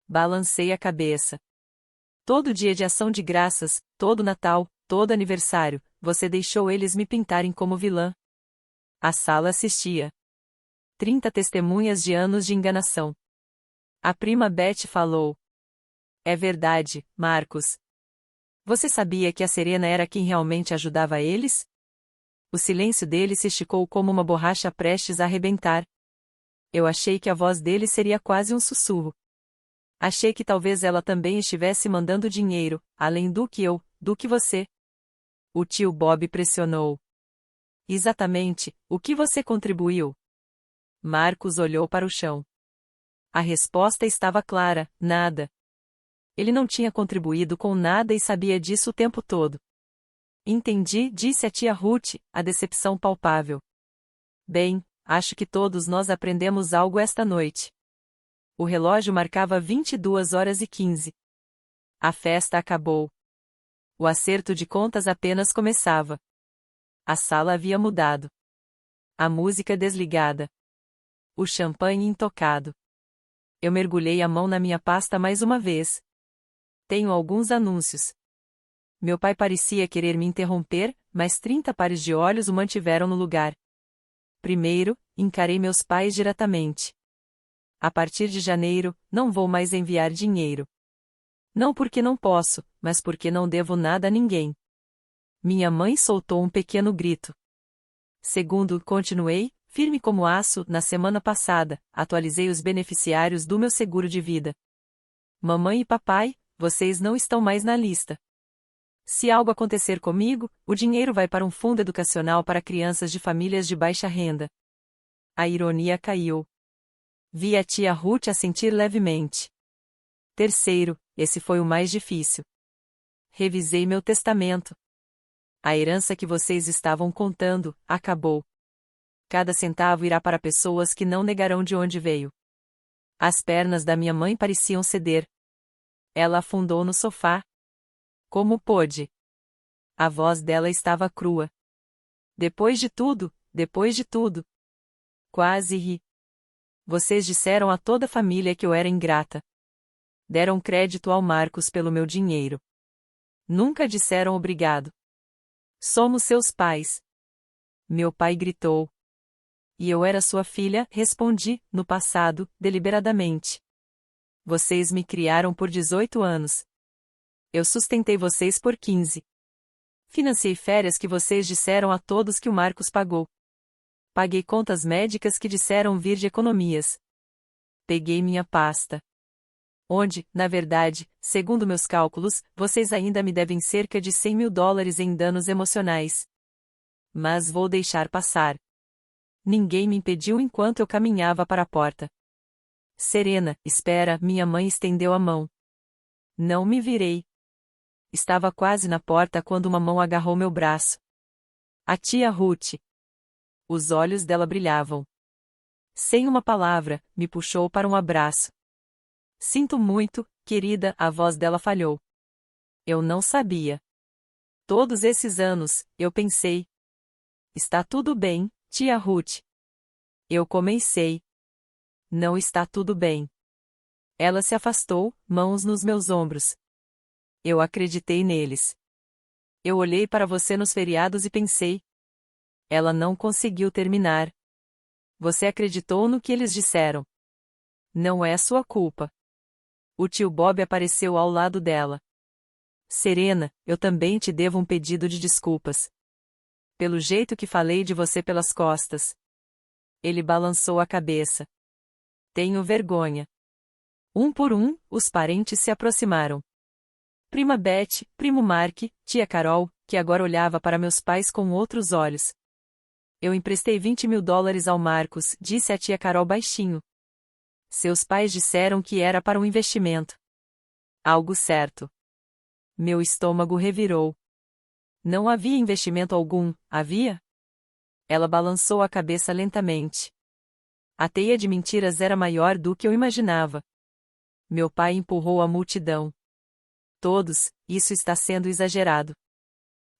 Balancei a cabeça. Todo dia de ação de graças, todo Natal, todo aniversário, você deixou eles me pintarem como vilã. A sala assistia. 30 testemunhas de anos de enganação. A prima Beth falou. É verdade, Marcos. Você sabia que a Serena era quem realmente ajudava eles? O silêncio dele se esticou como uma borracha prestes a arrebentar. Eu achei que a voz dele seria quase um sussurro. Achei que talvez ela também estivesse mandando dinheiro, além do que você. O tio Bob pressionou. Exatamente, o que você contribuiu? Marcos olhou para o chão. A resposta estava clara, nada. Ele não tinha contribuído com nada e sabia disso o tempo todo. Entendi, disse a tia Ruth, a decepção palpável. Bem, acho que todos nós aprendemos algo esta noite. O relógio marcava 22h15. A festa acabou. O acerto de contas apenas começava. A sala havia mudado. A música desligada. O champanhe intocado. Eu mergulhei a mão na minha pasta mais uma vez. Tenho alguns anúncios. Meu pai parecia querer me interromper, mas 30 pares de olhos o mantiveram no lugar. Primeiro, encarei meus pais diretamente. A partir de janeiro, não vou mais enviar dinheiro. Não porque não posso, mas porque não devo nada a ninguém. Minha mãe soltou um pequeno grito. Segundo, continuei, Firme como aço, na semana passada, atualizei os beneficiários do meu seguro de vida. Mamãe e papai, vocês não estão mais na lista. Se algo acontecer comigo, o dinheiro vai para um fundo educacional para crianças de famílias de baixa renda. A ironia caiu. Vi a tia Ruth assentir levemente. Terceiro, esse foi o mais difícil. Revisei meu testamento. A herança que vocês estavam contando, acabou. Cada centavo irá para pessoas que não negarão de onde veio. As pernas da minha mãe pareciam ceder. Ela afundou no sofá. Como pôde? A voz dela estava crua. Depois de tudo. Quase ri. Vocês disseram a toda a família que eu era ingrata. Deram crédito ao Marcos pelo meu dinheiro. Nunca disseram obrigado. Somos seus pais. Meu pai gritou. E eu era sua filha, respondi, no passado, deliberadamente. Vocês me criaram por 18 anos. Eu sustentei vocês por 15. Financiei férias que vocês disseram a todos que o Marcos pagou. Paguei contas médicas que disseram vir de economias. Peguei minha pasta. Onde, na verdade, segundo meus cálculos, vocês ainda me devem cerca de $100.000 em danos emocionais. Mas vou deixar passar. Ninguém me impediu enquanto eu caminhava para a porta. Serena, espera, minha mãe estendeu a mão. Não me virei. Estava quase na porta quando uma mão agarrou meu braço. A tia Ruth. Os olhos dela brilhavam. Sem uma palavra, me puxou para um abraço. Sinto muito, querida, a voz dela falhou. Eu não sabia. Todos esses anos, eu pensei. Está tudo bem, tia Ruth. Eu comecei. Não está tudo bem. Ela se afastou, mãos nos meus ombros. Eu acreditei neles. Eu olhei para você nos feriados e pensei. Ela não conseguiu terminar. Você acreditou no que eles disseram. Não é sua culpa. O tio Bob apareceu ao lado dela. Serena, eu também te devo um pedido de desculpas. Pelo jeito que falei de você pelas costas. Ele balançou a cabeça. Tenho vergonha. Um por um, os parentes se aproximaram. Prima Beth, primo Mark, tia Carol, que agora olhava para meus pais com outros olhos. Eu emprestei $20.000 ao Marcos, disse a tia Carol baixinho. Seus pais disseram que era para um investimento. Algo certo. Meu estômago revirou. Não havia investimento algum, havia? Ela balançou a cabeça lentamente. A teia de mentiras era maior do que eu imaginava. Meu pai empurrou a multidão. Todos, isso está sendo exagerado.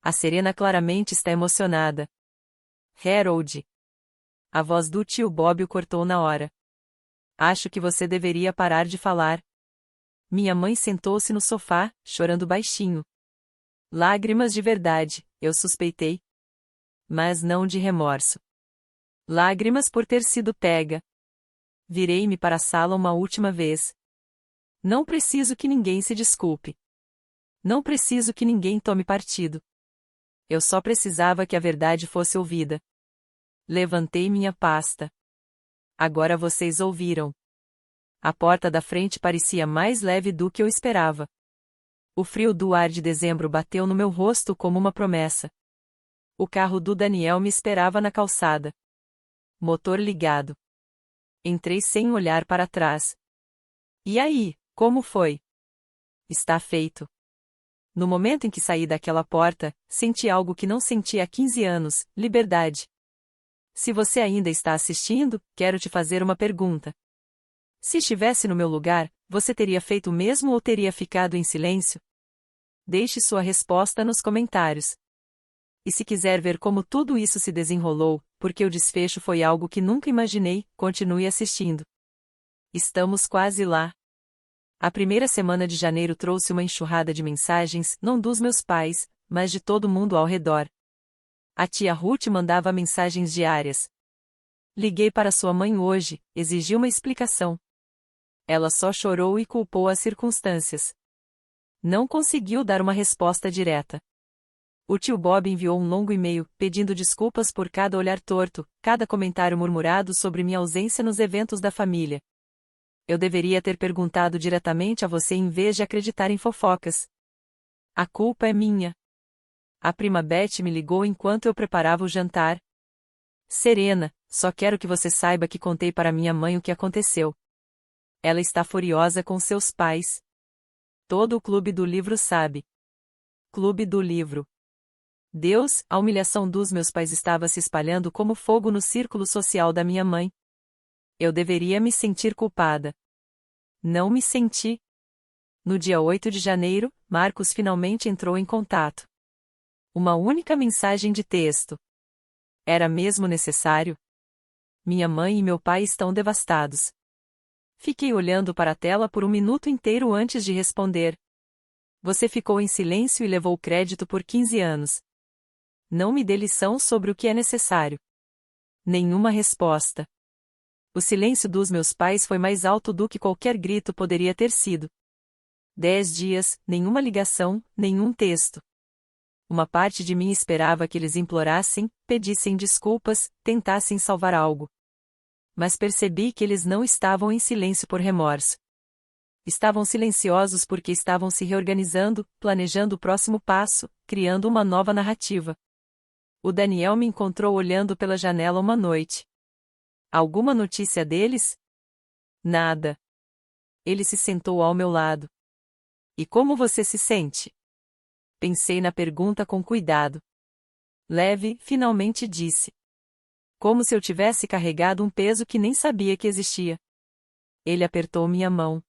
A Serena claramente está emocionada. Harold. A voz do tio Bob o cortou na hora. Acho que você deveria parar de falar. Minha mãe sentou-se no sofá, chorando baixinho. Lágrimas de verdade, eu suspeitei. Mas não de remorso. Lágrimas por ter sido pega. Virei-me para a sala uma última vez. Não preciso que ninguém se desculpe. Não preciso que ninguém tome partido. Eu só precisava que a verdade fosse ouvida. Levantei minha pasta. Agora vocês ouviram. A porta da frente parecia mais leve do que eu esperava. O frio do ar de dezembro bateu no meu rosto como uma promessa. O carro do Daniel me esperava na calçada. Motor ligado. Entrei sem olhar para trás. E aí, como foi? Está feito. No momento em que saí daquela porta, senti algo que não senti há 15 anos, liberdade. Se você ainda está assistindo, quero te fazer uma pergunta. Se estivesse no meu lugar, você teria feito o mesmo ou teria ficado em silêncio? Deixe sua resposta nos comentários. E se quiser ver como tudo isso se desenrolou, porque o desfecho foi algo que nunca imaginei, continue assistindo. Estamos quase lá. A primeira semana de janeiro trouxe uma enxurrada de mensagens, não dos meus pais, mas de todo mundo ao redor. A tia Ruth mandava mensagens diárias. Liguei para sua mãe hoje, exigi uma explicação. Ela só chorou e culpou as circunstâncias. Não conseguiu dar uma resposta direta. O tio Bob enviou um longo e-mail, pedindo desculpas por cada olhar torto, cada comentário murmurado sobre minha ausência nos eventos da família. Eu deveria ter perguntado diretamente a você em vez de acreditar em fofocas. A culpa é minha. A prima Beth me ligou enquanto eu preparava o jantar. Serena, só quero que você saiba que contei para minha mãe o que aconteceu. Ela está furiosa com seus pais. Todo o clube do livro sabe. Clube do livro. Deus, a humilhação dos meus pais estava se espalhando como fogo no círculo social da minha mãe. Eu deveria me sentir culpada. Não me senti. No dia 8 de janeiro, Marcos finalmente entrou em contato. Uma única mensagem de texto. Era mesmo necessário? Minha mãe e meu pai estão devastados. Fiquei olhando para a tela por um minuto inteiro antes de responder. Você ficou em silêncio e levou crédito por 15 anos. Não me dê lição sobre o que é necessário. Nenhuma resposta. O silêncio dos meus pais foi mais alto do que qualquer grito poderia ter sido. 10 dias, nenhuma ligação, nenhum texto. Uma parte de mim esperava que eles implorassem, pedissem desculpas, tentassem salvar algo. Mas percebi que eles não estavam em silêncio por remorso. Estavam silenciosos porque estavam se reorganizando, planejando o próximo passo, criando uma nova narrativa. O Daniel me encontrou olhando pela janela uma noite. Alguma notícia deles? Nada. Ele se sentou ao meu lado. E como você se sente? Pensei na pergunta com cuidado. Leve, finalmente disse. Como se eu tivesse carregado um peso que nem sabia que existia. Ele apertou minha mão.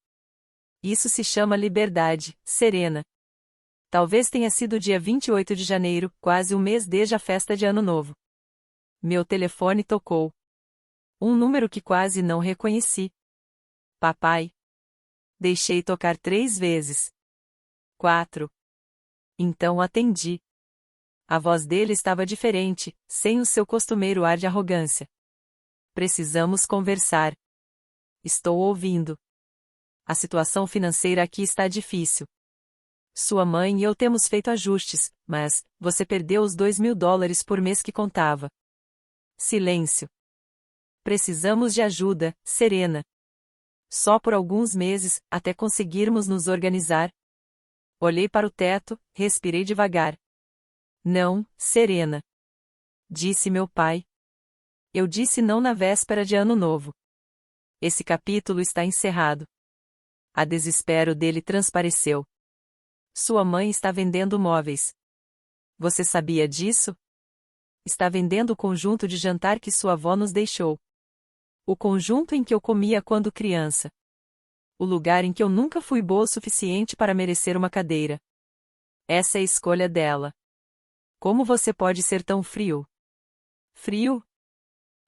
Isso se chama liberdade, Serena. Talvez tenha sido dia 28 de janeiro, quase um mês desde a festa de Ano Novo. Meu telefone tocou. Um número que quase não reconheci. Papai. Deixei tocar 3 vezes. 4. Então atendi. A voz dele estava diferente, sem o seu costumeiro ar de arrogância. Precisamos conversar. Estou ouvindo. A situação financeira aqui está difícil. Sua mãe e eu temos feito ajustes, mas você perdeu os $2.000 por mês que contava. Silêncio. Precisamos de ajuda, Serena. Só por alguns meses, até conseguirmos nos organizar. Olhei para o teto, respirei devagar. Não, Serena. Disse meu pai. Eu disse não na véspera de Ano Novo. Esse capítulo está encerrado. A desespero dele transpareceu. Sua mãe está vendendo móveis. Você sabia disso? Está vendendo o conjunto de jantar que sua avó nos deixou. O conjunto em que eu comia quando criança. O lugar em que eu nunca fui boa o suficiente para merecer uma cadeira. Essa é a escolha dela. Como você pode ser tão frio? Frio?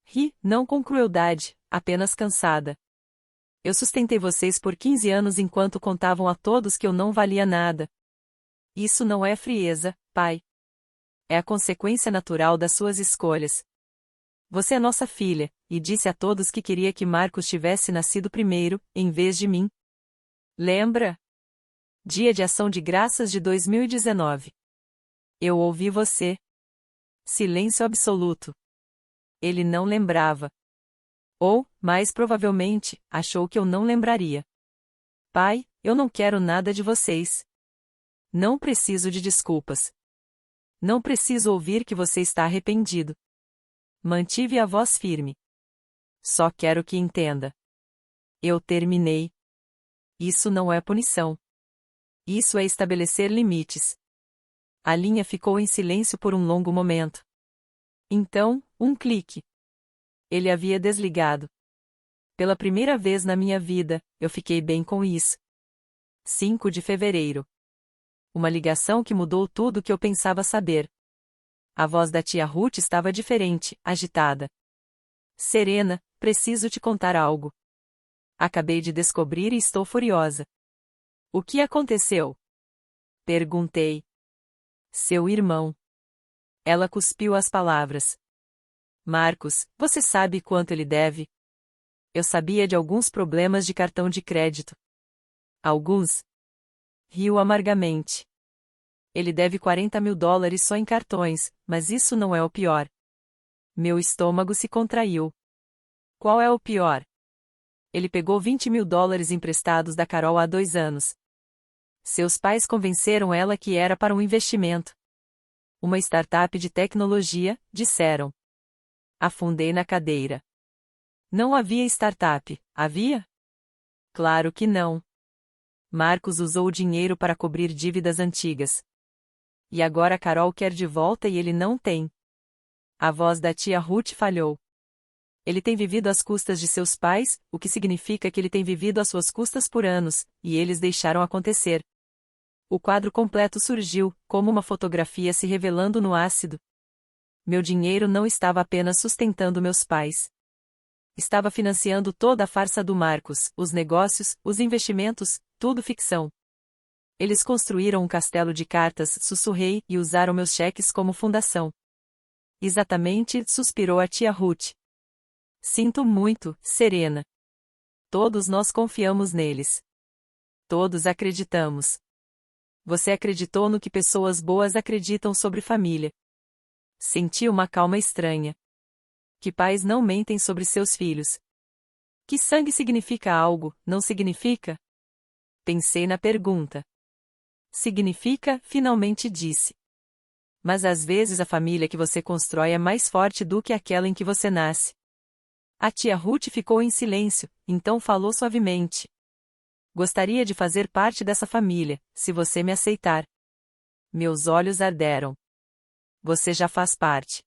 Ri, não com crueldade, apenas cansada. Eu sustentei vocês por 15 anos enquanto contavam a todos que eu não valia nada. Isso não é frieza, pai. É a consequência natural das suas escolhas. Você é nossa filha, e disse a todos que queria que Marcos tivesse nascido primeiro, em vez de mim. Lembra? Dia de Ação de Graças de 2019. Eu ouvi você. Silêncio absoluto. Ele não lembrava. Ou, mais provavelmente, achou que eu não lembraria. Pai, eu não quero nada de vocês. Não preciso de desculpas. Não preciso ouvir que você está arrependido. Mantive a voz firme. Só quero que entenda. Eu terminei. Isso não é punição. Isso é estabelecer limites. A linha ficou em silêncio por um longo momento. Então, um clique. Ele havia desligado. Pela primeira vez na minha vida, eu fiquei bem com isso. 5 de fevereiro. Uma ligação que mudou tudo o que eu pensava saber. A voz da tia Ruth estava diferente, agitada. Serena, preciso te contar algo. Acabei de descobrir e estou furiosa. O que aconteceu? Perguntei. Seu irmão. Ela cuspiu as palavras. Marcos, você sabe quanto ele deve? Eu sabia de alguns problemas de cartão de crédito. Alguns? Riu amargamente. Ele deve 40 mil dólares só em cartões, mas isso não é o pior. Meu estômago se contraiu. Qual é o pior? Ele pegou 20 mil dólares emprestados da Carol há 2 anos. Seus pais convenceram ela que era para um investimento. Uma startup de tecnologia, disseram. Afundei na cadeira. Não havia startup, havia? Claro que não. Marcos usou o dinheiro para cobrir dívidas antigas. E agora Carol quer de volta e ele não tem. A voz da tia Ruth falhou. Ele tem vivido às custas de seus pais, o que significa que ele tem vivido às suas custas por anos, e eles deixaram acontecer. O quadro completo surgiu, como uma fotografia se revelando no ácido. Meu dinheiro não estava apenas sustentando meus pais. Estava financiando toda a farsa do Marcos, os negócios, os investimentos, tudo ficção. Eles construíram um castelo de cartas, sussurrei, e usaram meus cheques como fundação. Exatamente, suspirou a tia Ruth. Sinto muito, Serena. Todos nós confiamos neles. Todos acreditamos. Você acreditou no que pessoas boas acreditam sobre família. Senti uma calma estranha. Que pais não mentem sobre seus filhos. Que sangue significa algo, não significa? Pensei na pergunta. Significa, finalmente disse. Mas às vezes a família que você constrói é mais forte do que aquela em que você nasce. A tia Ruth ficou em silêncio, então falou suavemente. Gostaria de fazer parte dessa família, se você me aceitar. Meus olhos arderam. Você já faz parte.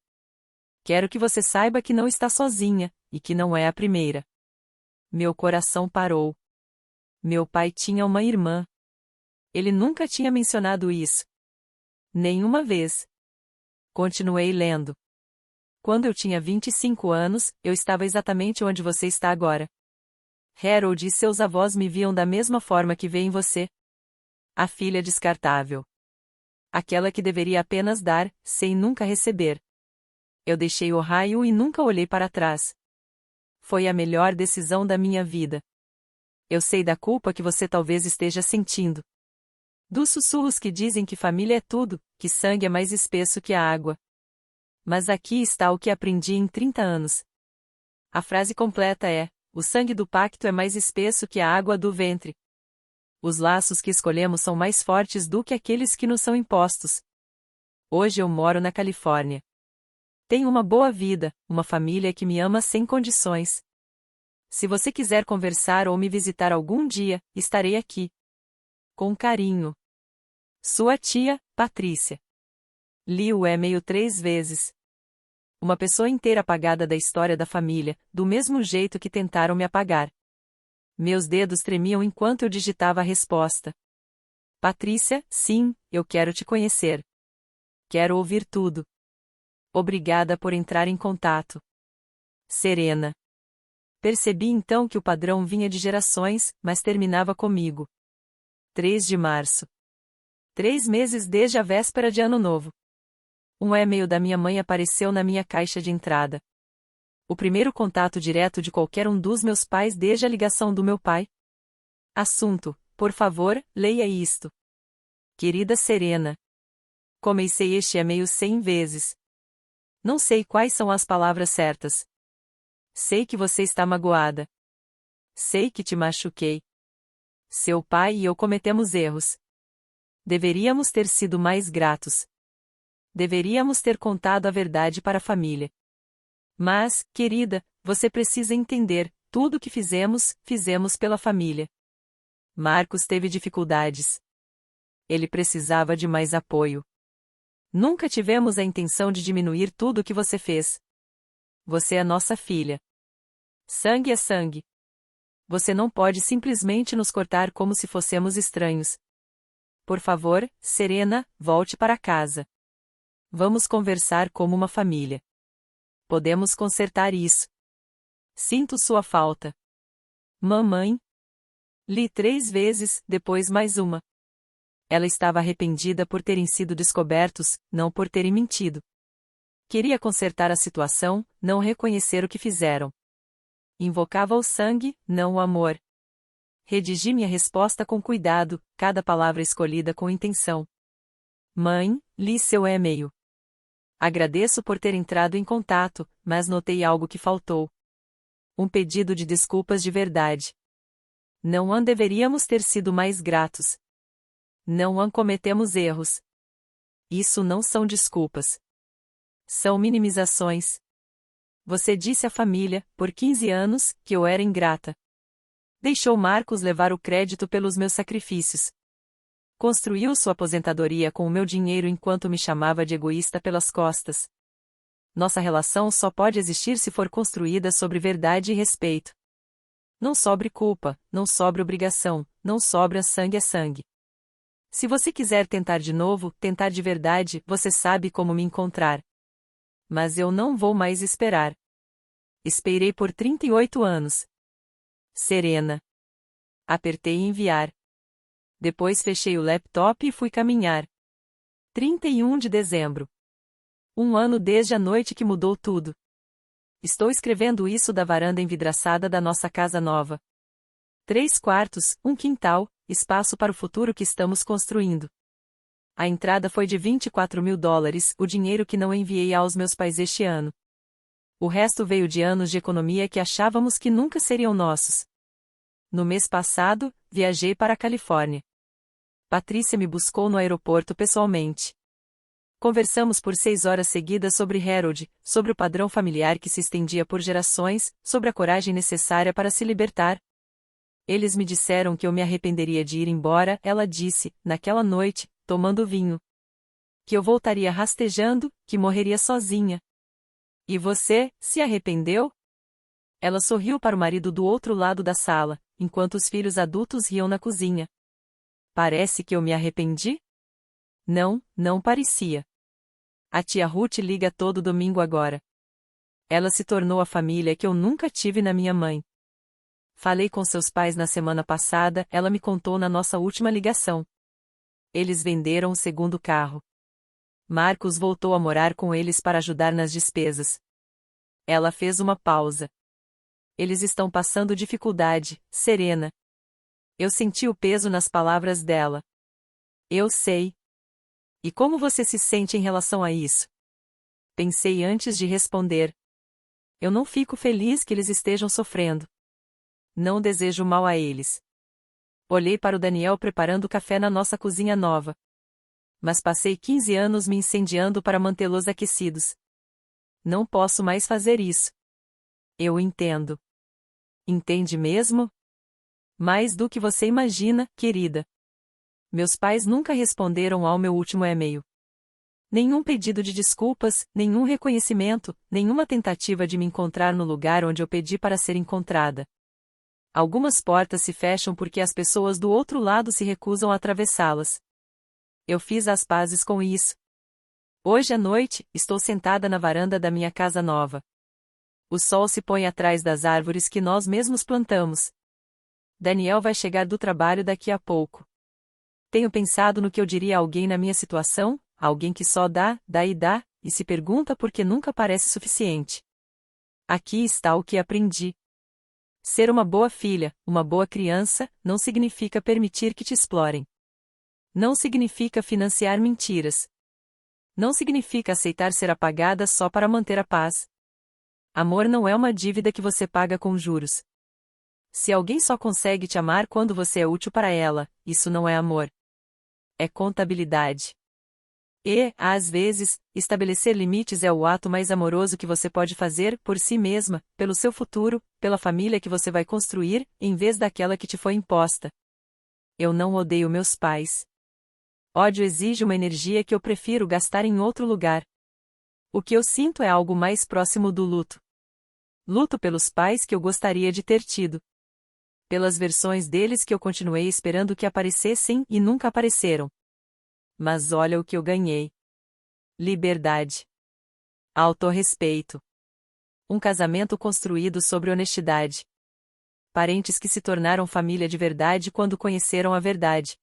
Quero que você saiba que não está sozinha, e que não é a primeira. Meu coração parou. Meu pai tinha uma irmã. Ele nunca tinha mencionado isso. Nenhuma vez. Continuei lendo. Quando eu tinha 25 anos, eu estava exatamente onde você está agora. Harold e seus avós me viam da mesma forma que veem você. A filha descartável. Aquela que deveria apenas dar, sem nunca receber. Eu deixei Ohio e nunca olhei para trás. Foi a melhor decisão da minha vida. Eu sei da culpa que você talvez esteja sentindo. Dos sussurros que dizem que família é tudo, que sangue é mais espesso que a água. Mas aqui está o que aprendi em 30 anos. A frase completa é: o sangue do pacto é mais espesso que a água do ventre. Os laços que escolhemos são mais fortes do que aqueles que nos são impostos. Hoje eu moro na Califórnia. Tenho uma boa vida, uma família que me ama sem condições. Se você quiser conversar ou me visitar algum dia, estarei aqui. Com carinho. Sua tia, Patrícia. Li o e-mail 3 vezes. Uma pessoa inteira apagada da história da família, do mesmo jeito que tentaram me apagar. Meus dedos tremiam enquanto eu digitava a resposta. Patrícia, sim, eu quero te conhecer. Quero ouvir tudo. Obrigada por entrar em contato. Serena. Percebi então que o padrão vinha de gerações, mas terminava comigo. 3 de março. 3 meses desde a véspera de Ano Novo. Um e-mail da minha mãe apareceu na minha caixa de entrada. O primeiro contato direto de qualquer um dos meus pais desde a ligação do meu pai. Assunto: por favor, leia isto. Querida Serena. Comecei este e-mail 100 vezes. Não sei quais são as palavras certas. Sei que você está magoada. Sei que te machuquei. Seu pai e eu cometemos erros. Deveríamos ter sido mais gratos. Deveríamos ter contado a verdade para a família. Mas, querida, você precisa entender, tudo o que fizemos, fizemos pela família. Marcos teve dificuldades. Ele precisava de mais apoio. Nunca tivemos a intenção de diminuir tudo o que você fez. Você é nossa filha. Sangue é sangue. Você não pode simplesmente nos cortar como se fossemos estranhos. Por favor, Serena, volte para casa. Vamos conversar como uma família. Podemos consertar isso. Sinto sua falta. Mamãe. Li 3 vezes, depois mais uma. Ela estava arrependida por terem sido descobertos, não por terem mentido. Queria consertar a situação, não reconhecer o que fizeram. Invocava o sangue, não o amor. Redigi minha resposta com cuidado, cada palavra escolhida com intenção. Mãe, li seu e-mail. Agradeço por ter entrado em contato, mas notei algo que faltou. Um pedido de desculpas de verdade. Não deveríamos ter sido mais gratos. Não cometemos erros. Isso não são desculpas. São minimizações. Você disse à família, por 15 anos, que eu era ingrata. Deixou Marcos levar o crédito pelos meus sacrifícios. Construiu sua aposentadoria com o meu dinheiro enquanto me chamava de egoísta pelas costas. Nossa relação só pode existir se for construída sobre verdade e respeito. Não sobre culpa, não sobre obrigação, não sobra sangue é sangue. Se você quiser tentar de novo, tentar de verdade, você sabe como me encontrar. Mas eu não vou mais esperar. Esperei por 38 anos. Serena. Apertei enviar. Depois fechei o laptop e fui caminhar. 31 de dezembro. Um ano desde a noite que mudou tudo. Estou escrevendo isso da varanda envidraçada da nossa casa nova. 3 quartos, um quintal, espaço para o futuro que estamos construindo. A entrada foi de $24.000, o dinheiro que não enviei aos meus pais este ano. O resto veio de anos de economia que achávamos que nunca seriam nossos. No mês passado, viajei para a Califórnia. Patrícia me buscou no aeroporto pessoalmente. Conversamos por 6 horas seguidas sobre Harold, sobre o padrão familiar que se estendia por gerações, sobre a coragem necessária para se libertar. Eles me disseram que eu me arrependeria de ir embora, ela disse, naquela noite, tomando vinho. Que eu voltaria rastejando, que morreria sozinha. E você, se arrependeu? Ela sorriu para o marido do outro lado da sala, enquanto os filhos adultos riam na cozinha. Parece que eu me arrependi? Não parecia. A tia Ruth liga todo domingo agora. Ela se tornou a família que eu nunca tive na minha mãe. Falei com seus pais na semana passada, ela me contou na nossa última ligação. Eles venderam o segundo carro. Marcos voltou a morar com eles para ajudar nas despesas. Ela fez uma pausa. Eles estão passando dificuldade, Serena. Eu senti o peso nas palavras dela. Eu sei. E como você se sente em relação a isso? Pensei antes de responder. Eu não fico feliz que eles estejam sofrendo. Não desejo mal a eles. Olhei para o Daniel preparando café na nossa cozinha nova. Mas passei 15 anos me incendiando para mantê-los aquecidos. Não posso mais fazer isso. Eu entendo. Entende mesmo? Mais do que você imagina, querida. Meus pais nunca responderam ao meu último e-mail. Nenhum pedido de desculpas, nenhum reconhecimento, nenhuma tentativa de me encontrar no lugar onde eu pedi para ser encontrada. Algumas portas se fecham porque as pessoas do outro lado se recusam a atravessá-las. Eu fiz as pazes com isso. Hoje à noite, estou sentada na varanda da minha casa nova. O sol se põe atrás das árvores que nós mesmos plantamos. Daniel vai chegar do trabalho daqui a pouco. Tenho pensado no que eu diria a alguém na minha situação, alguém que só dá, e se pergunta por que nunca parece suficiente. Aqui está o que aprendi. Ser uma boa filha, uma boa criança, não significa permitir que te explorem. Não significa financiar mentiras. Não significa aceitar ser apagada só para manter a paz. Amor não é uma dívida que você paga com juros. Se alguém só consegue te amar quando você é útil para ela, isso não é amor. É contabilidade. E, às vezes, estabelecer limites é o ato mais amoroso que você pode fazer por si mesma, pelo seu futuro, pela família que você vai construir, em vez daquela que te foi imposta. Eu não odeio meus pais. Ódio exige uma energia que eu prefiro gastar em outro lugar. O que eu sinto é algo mais próximo do luto. Luto pelos pais que eu gostaria de ter tido. Pelas versões deles que eu continuei esperando que aparecessem e nunca apareceram. Mas olha o que eu ganhei. Liberdade. Autorrespeito. Um casamento construído sobre honestidade. Parentes que se tornaram família de verdade quando conheceram a verdade.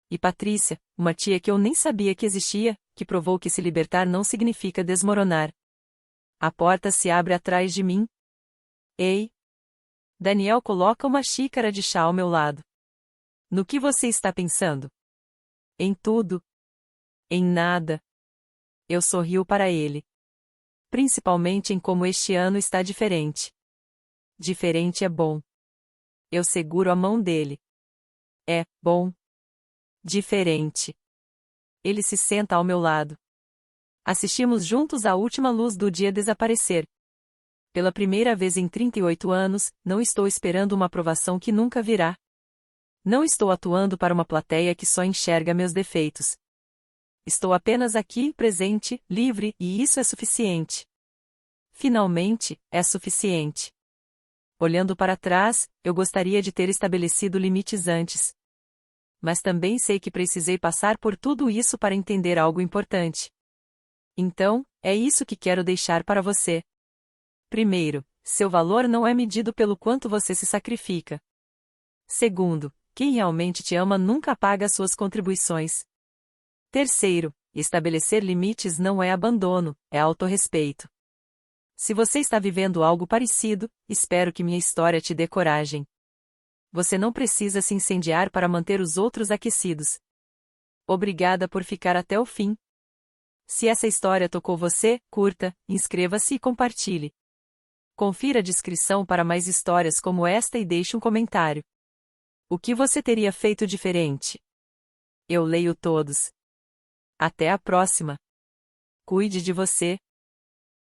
E Patrícia, uma tia que eu nem sabia que existia, que provou que se libertar não significa desmoronar. A porta se abre atrás de mim. Ei! Daniel coloca uma xícara de chá ao meu lado. No que você está pensando? Em tudo. Em nada. Eu sorrio para ele. Principalmente em como este ano está diferente. Diferente é bom. Eu seguro a mão dele. É bom. Diferente. Ele se senta ao meu lado. Assistimos juntos à última luz do dia desaparecer. Pela primeira vez em 38 anos, não estou esperando uma aprovação que nunca virá. Não estou atuando para uma plateia que só enxerga meus defeitos. Estou apenas aqui, presente, livre, e isso é suficiente. Finalmente, é suficiente. Olhando para trás, eu gostaria de ter estabelecido limites antes. Mas também sei que precisei passar por tudo isso para entender algo importante. Então, é isso que quero deixar para você. Primeiro, seu valor não é medido pelo quanto você se sacrifica. Segundo, quem realmente te ama nunca apaga suas contribuições. Terceiro, estabelecer limites não é abandono, é autorrespeito. Se você está vivendo algo parecido, espero que minha história te dê coragem. Você não precisa se incendiar para manter os outros aquecidos. Obrigada por ficar até o fim. Se essa história tocou você, curta, inscreva-se e compartilhe. Confira a descrição para mais histórias como esta e deixe um comentário. O que você teria feito diferente? Eu leio todos. Até a próxima. Cuide de você.